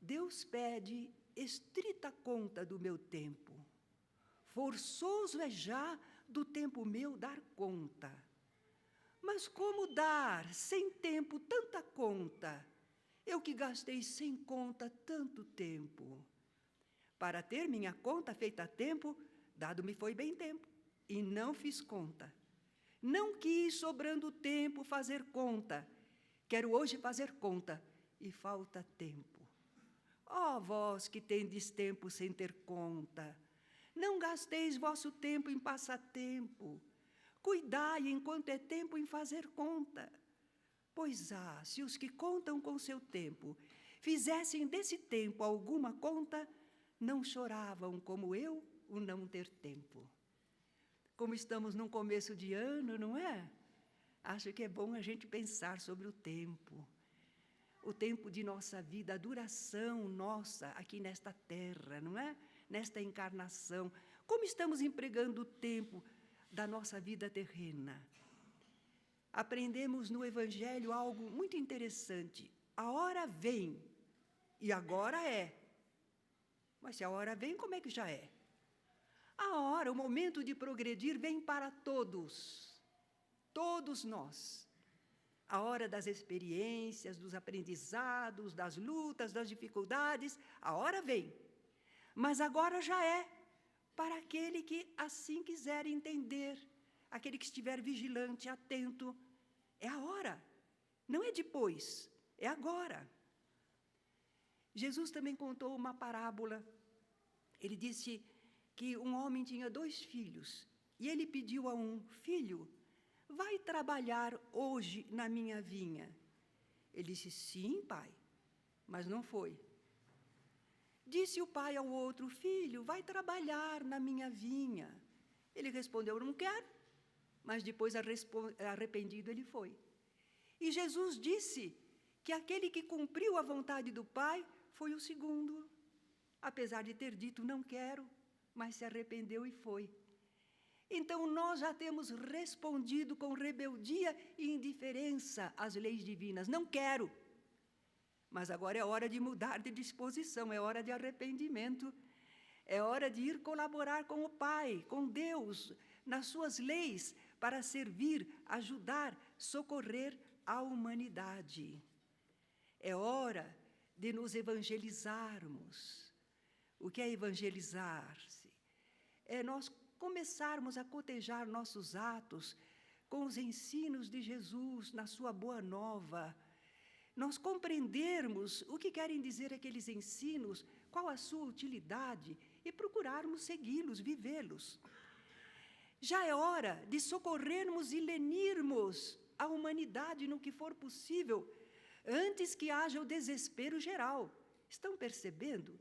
Deus pede estrita conta do meu tempo, forçoso é já do tempo meu dar conta. Mas como dar sem tempo tanta conta? Eu que gastei sem conta tanto tempo. Para ter minha conta feita a tempo, dado-me foi bem tempo, e não fiz conta. Não quis, sobrando tempo, fazer conta. Quero hoje fazer conta, e falta tempo. Ó vós que tendes tempo sem ter conta, não gasteis vosso tempo em passatempo. Cuidai enquanto é tempo em fazer conta. Pois se os que contam com seu tempo fizessem desse tempo alguma conta, não choravam como eu o não ter tempo. Como estamos num começo de ano, não é? Acho que é bom a gente pensar sobre o tempo de nossa vida, a duração nossa aqui nesta terra, não é? Nesta encarnação. Como estamos empregando o tempo da nossa vida terrena? Aprendemos no Evangelho algo muito interessante. A hora vem, e agora é. Mas se a hora vem, como é que já é? A hora, o momento de progredir vem para todos nós. A hora das experiências, dos aprendizados, das lutas, das dificuldades, a hora vem. Mas agora já é para aquele que assim quiser entender, aquele que estiver vigilante, atento. É a hora, não é depois, é agora. Jesus também contou uma parábola. Ele disse que um homem tinha 2 filhos, e ele pediu a um: filho, vai trabalhar hoje na minha vinha? Ele disse: sim, pai, mas não foi. Disse o pai ao outro: filho, vai trabalhar na minha vinha. Ele respondeu: não quero, mas depois arrependido ele foi. E Jesus disse que aquele que cumpriu a vontade do pai foi o segundo, apesar de ter dito não quero, mas se arrependeu e foi. Então nós já temos respondido com rebeldia e indiferença às leis divinas. Não quero. Mas agora é hora de mudar de disposição, é hora de arrependimento, é hora de ir colaborar com o Pai, com Deus, nas suas leis, para servir, ajudar, socorrer a humanidade. É hora de nos evangelizarmos. O que é evangelizar-se? É nós começarmos a cotejar nossos atos com os ensinos de Jesus na sua boa nova. Nós compreendermos o que querem dizer aqueles ensinos, qual a sua utilidade, e procurarmos segui-los, vivê-los. Já é hora de socorrermos e lenirmos a humanidade no que for possível, antes que haja o desespero geral. Estão percebendo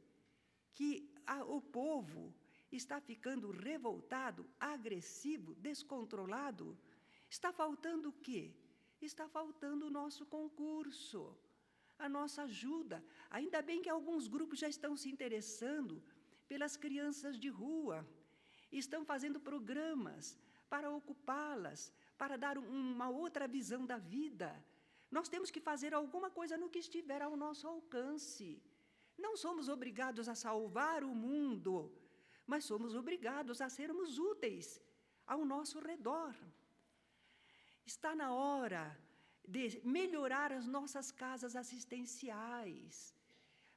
que o povo está ficando revoltado, agressivo, descontrolado? Está faltando o quê? Está faltando o nosso concurso, a nossa ajuda. Ainda bem que alguns grupos já estão se interessando pelas crianças de rua, estão fazendo programas para ocupá-las, para dar uma outra visão da vida. Nós temos que fazer alguma coisa no que estiver ao nosso alcance. Não somos obrigados a salvar o mundo, mas somos obrigados a sermos úteis ao nosso redor. Está na hora de melhorar as nossas casas assistenciais.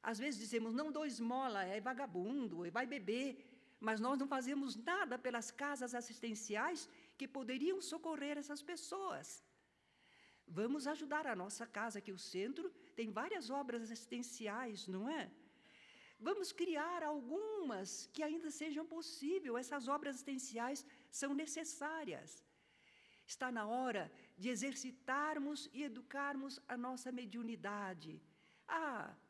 Às vezes dizemos: não dou esmola, é vagabundo, vai beber, mas nós não fazemos nada pelas casas assistenciais que poderiam socorrer essas pessoas. Vamos ajudar a nossa casa, que o centro tem várias obras assistenciais, não é? Vamos criar algumas que ainda sejam possíveis. Essas obras assistenciais são necessárias. Está na hora de exercitarmos e educarmos a nossa mediunidade.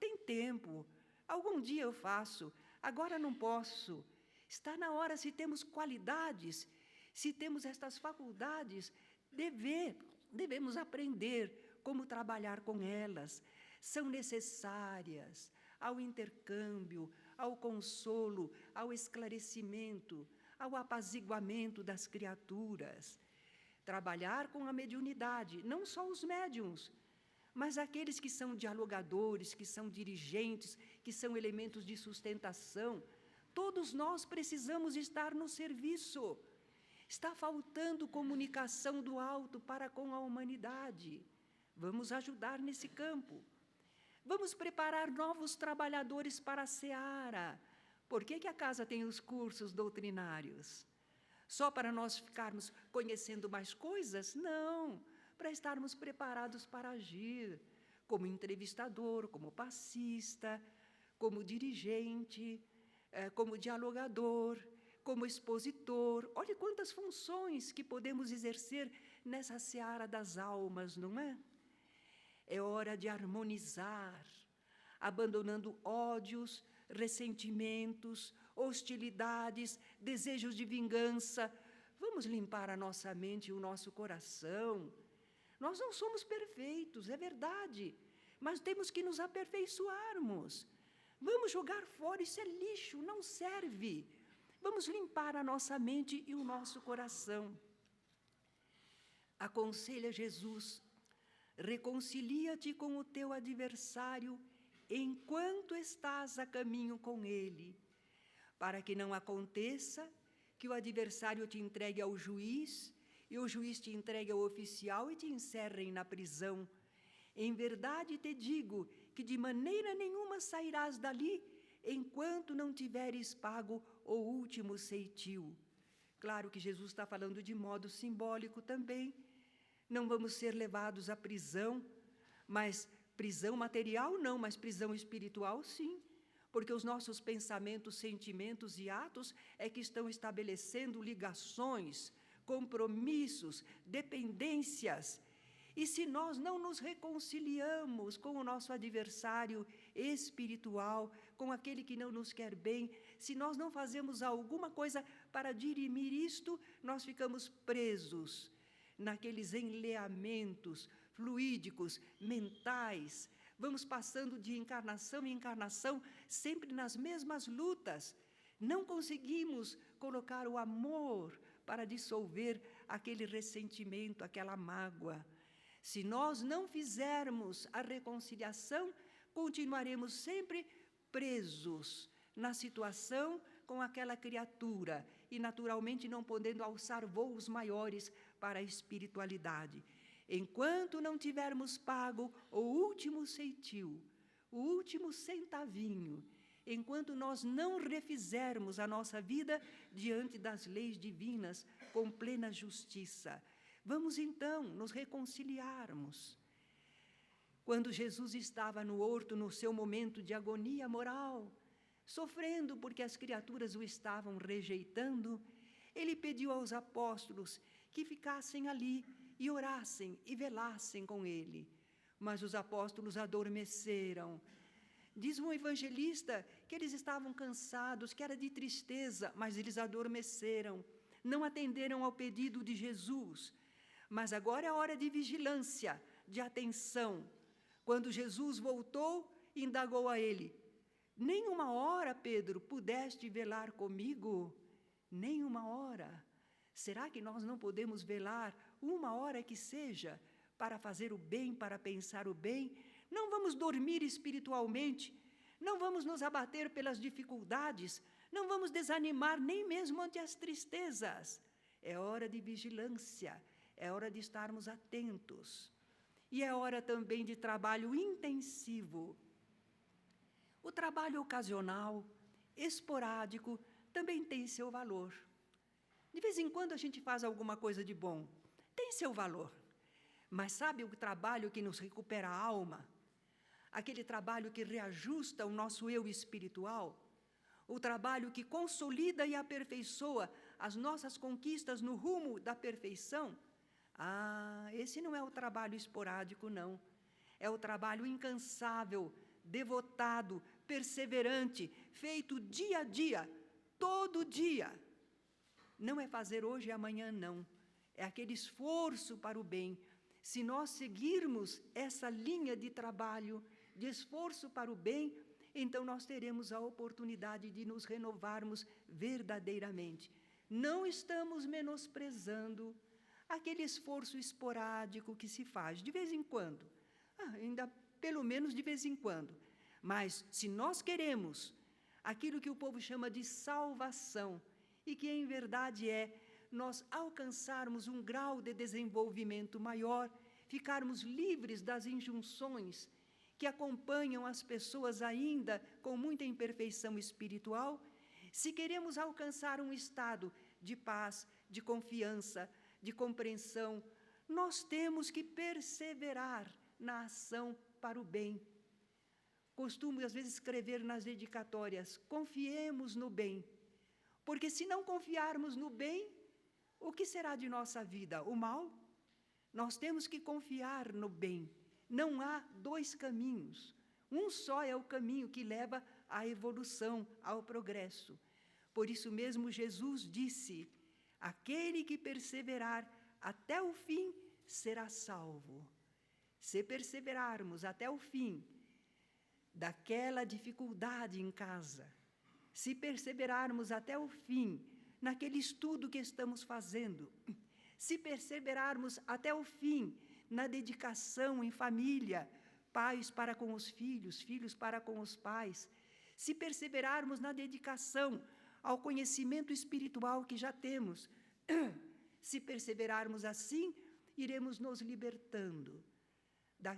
Tem tempo, algum dia eu faço, agora não posso. Está na hora, se temos qualidades, se temos estas faculdades, devemos aprender como trabalhar com elas. São necessárias ao intercâmbio, ao consolo, ao esclarecimento, ao apaziguamento das criaturas. Trabalhar com a mediunidade, não só os médiuns, mas aqueles que são dialogadores, que são dirigentes, que são elementos de sustentação. Todos nós precisamos estar no serviço. Está faltando comunicação do alto para com a humanidade. Vamos ajudar nesse campo. Vamos preparar novos trabalhadores para a seara. Por que a casa tem os cursos doutrinários? Só para nós ficarmos conhecendo mais coisas? Não, para estarmos preparados para agir, como entrevistador, como passista, como dirigente, como dialogador, como expositor. Olhe quantas funções que podemos exercer nessa seara das almas, não é? É hora de harmonizar, abandonando ódios, ressentimentos, hostilidades, desejos de vingança. Vamos limpar a nossa mente e o nosso coração. Nós não somos perfeitos, é verdade, mas temos que nos aperfeiçoarmos. Vamos jogar fora, isso é lixo, não serve. Vamos limpar a nossa mente e o nosso coração. Aconselha Jesus: reconcilia-te com o teu adversário enquanto estás a caminho com ele, para que não aconteça que o adversário te entregue ao juiz e o juiz te entregue ao oficial e te encerrem na prisão. Em verdade te digo que de maneira nenhuma sairás dali enquanto não tiveres pago o último ceitil. Claro que Jesus está falando de modo simbólico também. Não vamos ser levados à prisão, mas prisão material não, mas prisão espiritual sim, porque os nossos pensamentos, sentimentos e atos é que estão estabelecendo ligações, compromissos, dependências. E se nós não nos reconciliamos com o nosso adversário espiritual, com aquele que não nos quer bem, se nós não fazemos alguma coisa para dirimir isto, nós ficamos presos naqueles enleamentos fluídicos, mentais. Vamos passando de encarnação em encarnação, sempre nas mesmas lutas. Não conseguimos colocar o amor para dissolver aquele ressentimento, aquela mágoa. Se nós não fizermos a reconciliação, continuaremos sempre presos na situação com aquela criatura e, naturalmente, não podendo alçar voos maiores para a espiritualidade. Enquanto não tivermos pago o último ceitil, o último centavinho, enquanto nós não refizermos a nossa vida diante das leis divinas com plena justiça, vamos então nos reconciliarmos. Quando Jesus estava no horto, no seu momento de agonia moral, sofrendo porque as criaturas o estavam rejeitando, ele pediu aos apóstolos que ficassem ali e orassem e velassem com ele. Mas os apóstolos adormeceram. Diz um evangelista que eles estavam cansados, que era de tristeza, mas eles adormeceram, não atenderam ao pedido de Jesus. Mas agora é hora de vigilância, de atenção. Quando Jesus voltou, indagou a ele: nem uma hora, Pedro, pudeste velar comigo? Nem uma hora. Será que nós não podemos velar uma hora que seja para fazer o bem, para pensar o bem? Não vamos dormir espiritualmente, não vamos nos abater pelas dificuldades, não vamos desanimar nem mesmo ante as tristezas. É hora de vigilância, é hora de estarmos atentos. E é hora também de trabalho intensivo. O trabalho ocasional, esporádico, também tem seu valor. De vez em quando a gente faz alguma coisa de bom, tem seu valor. Mas sabe o trabalho que nos recupera a alma? Aquele trabalho que reajusta o nosso eu espiritual? O trabalho que consolida e aperfeiçoa as nossas conquistas no rumo da perfeição? Esse não é o trabalho esporádico, não. É o trabalho incansável, devotado, perseverante, feito dia a dia, todo dia. Não é fazer hoje e amanhã, não. É aquele esforço para o bem. Se nós seguirmos essa linha de trabalho, de esforço para o bem, então nós teremos a oportunidade de nos renovarmos verdadeiramente. Não estamos menosprezando aquele esforço esporádico que se faz de vez em quando, ainda pelo menos de vez em quando. Mas se nós queremos aquilo que o povo chama de salvação, e que em verdade é nós alcançarmos um grau de desenvolvimento maior, ficarmos livres das injunções que acompanham as pessoas ainda com muita imperfeição espiritual, se queremos alcançar um estado de paz, de confiança, de compreensão, nós temos que perseverar na ação para o bem. Costumo, às vezes, escrever nas dedicatórias: confiemos no bem, porque se não confiarmos no bem, o que será de nossa vida? O mal? Nós temos que confiar no bem. Não há dois caminhos. Um só é o caminho que leva à evolução, ao progresso. Por isso mesmo Jesus disse: aquele que perseverar até o fim será salvo. Se perseverarmos até o fim daquela dificuldade em casa, se perseverarmos até o fim naquele estudo que estamos fazendo, se perseverarmos até o fim na dedicação em família, pais para com os filhos, filhos para com os pais, se perseverarmos na dedicação ao conhecimento espiritual que já temos, se perseverarmos assim, iremos nos libertando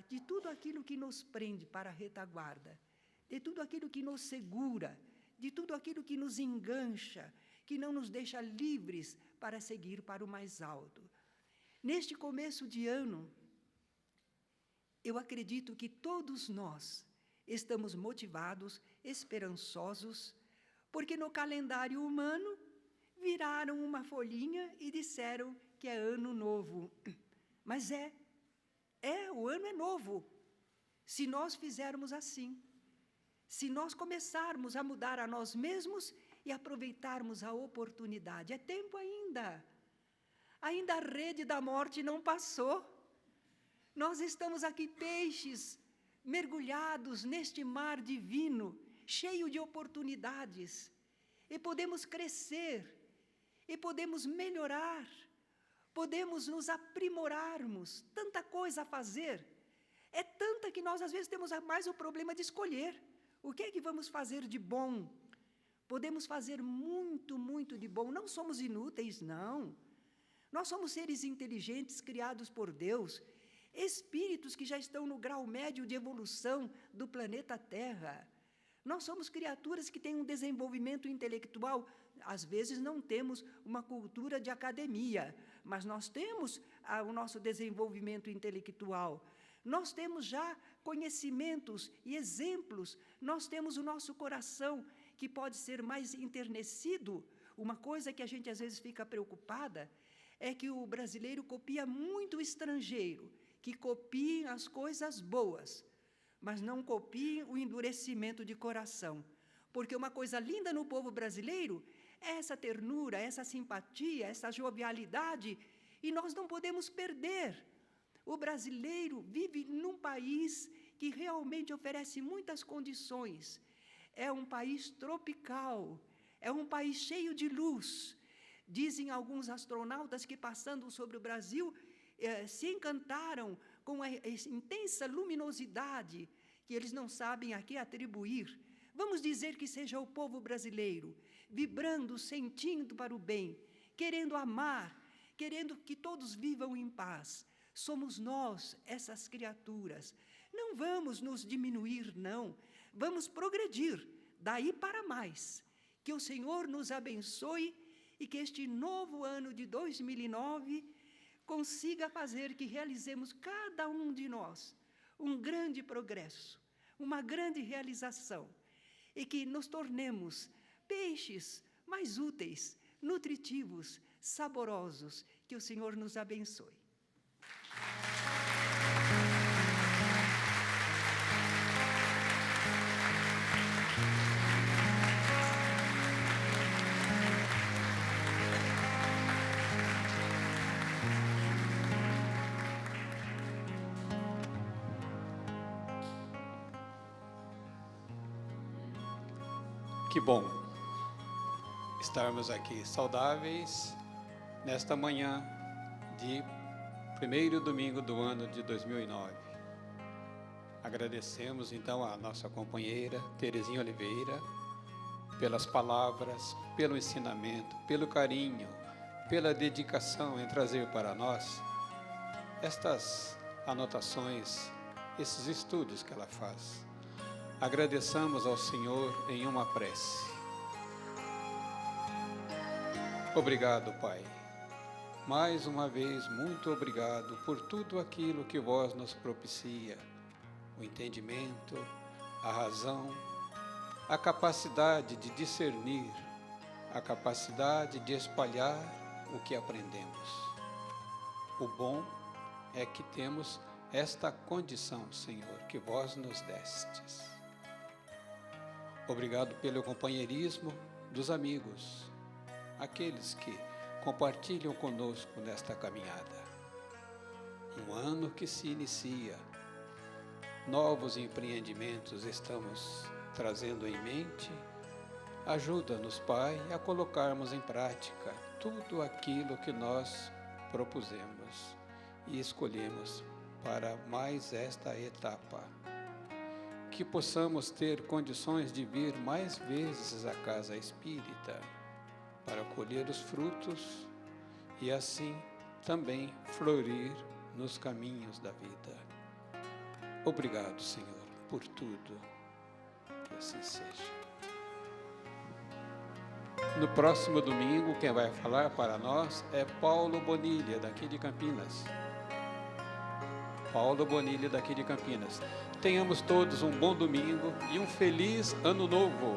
de tudo aquilo que nos prende para a retaguarda, de tudo aquilo que nos segura, de tudo aquilo que nos engancha, que não nos deixa livres para seguir para o mais alto. Neste começo de ano, eu acredito que todos nós estamos motivados, esperançosos, porque no calendário humano viraram uma folhinha e disseram que é ano novo. Mas o ano é novo, se nós fizermos assim, se nós começarmos a mudar a nós mesmos e aproveitarmos a oportunidade. É tempo ainda. Ainda a rede da morte não passou. Nós estamos aqui peixes, mergulhados neste mar divino, cheio de oportunidades, e podemos crescer, e podemos melhorar, podemos nos aprimorarmos, tanta coisa a fazer. É tanta que nós, às vezes, temos mais o problema de escolher. O que é que vamos fazer de bom? Podemos fazer muito, muito de bom. Não somos inúteis, não. Nós somos seres inteligentes, criados por Deus, espíritos que já estão no grau médio de evolução do planeta Terra. Nós somos criaturas que têm um desenvolvimento intelectual. Às vezes não temos uma cultura de academia, mas nós temos o nosso desenvolvimento intelectual. Nós temos já conhecimentos e exemplos. Nós temos o nosso coração, que pode ser mais enternecido. Uma coisa que a gente às vezes fica preocupada é que o brasileiro copia muito o estrangeiro, que copiem as coisas boas, mas não copiem o endurecimento de coração. Porque uma coisa linda no povo brasileiro é essa ternura, essa simpatia, essa jovialidade, e nós não podemos perder. O brasileiro vive num país que realmente oferece muitas condições. É um país tropical, é um país cheio de luz. Dizem alguns astronautas que, passando sobre o Brasil, se encantaram com a intensa luminosidade que eles não sabem a que atribuir. Vamos dizer que seja o povo brasileiro, vibrando, sentindo para o bem, querendo amar, querendo que todos vivam em paz. Somos nós, essas criaturas. Não vamos nos diminuir, não. Vamos progredir, daí para mais. Que o Senhor nos abençoe e que este novo ano de 2009 consiga fazer que realizemos, cada um de nós, um grande progresso, uma grande realização, e que nos tornemos peixes mais úteis, nutritivos, saborosos. Que o Senhor nos abençoe. Que bom estarmos aqui saudáveis nesta manhã de primeiro domingo do ano de 2009. Agradecemos então a nossa companheira Terezinha Oliveira pelas palavras, pelo ensinamento, pelo carinho, pela dedicação em trazer para nós estas anotações, esses estudos que ela faz. Agradeçamos ao Senhor em uma prece. Obrigado, Pai. Mais uma vez, muito obrigado por tudo aquilo que vós nos propicia, o entendimento, a razão, a capacidade de discernir, a capacidade de espalhar o que aprendemos. O bom é que temos esta condição, Senhor, que vós nos destes. Obrigado pelo companheirismo dos amigos, aqueles que compartilham conosco nesta caminhada. Um ano que se inicia, novos empreendimentos estamos trazendo em mente. Ajuda-nos, Pai, a colocarmos em prática tudo aquilo que nós propusemos e escolhemos para mais esta etapa. Que possamos ter condições de vir mais vezes à casa espírita para colher os frutos e assim também florir nos caminhos da vida. Obrigado, Senhor, por tudo. Que assim seja. No próximo domingo, quem vai falar para nós é Paulo Bonilha, daqui de Campinas. Paulo Bonilha, daqui de Campinas. Tenhamos todos um bom domingo e um feliz ano novo.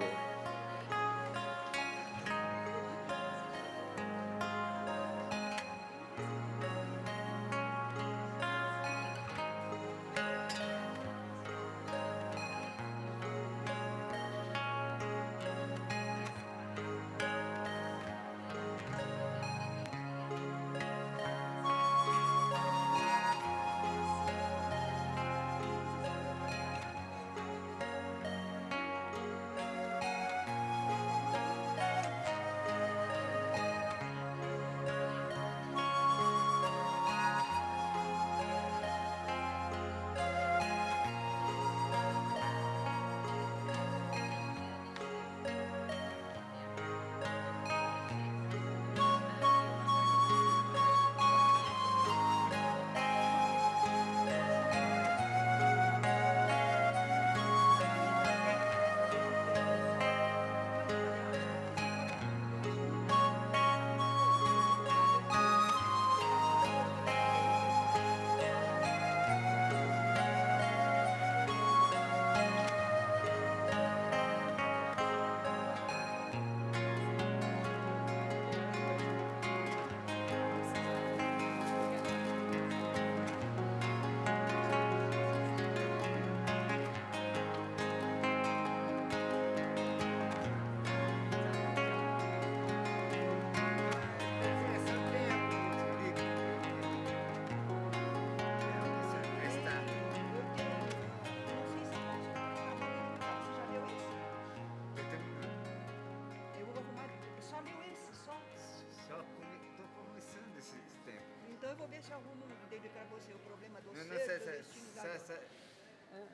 Então eu vou ver se eu arrumo dele para você o problema do Não,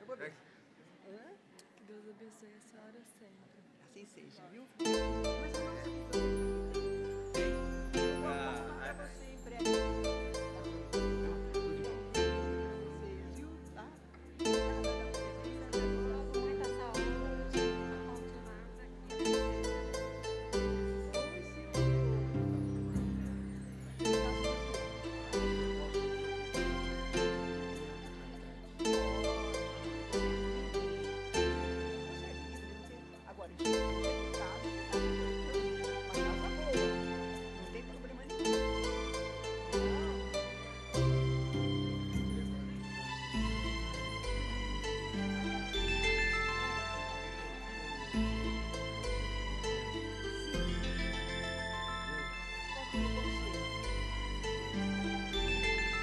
eu vou ver. Que Deus abençoe a senhora sempre. Assim seja, viu?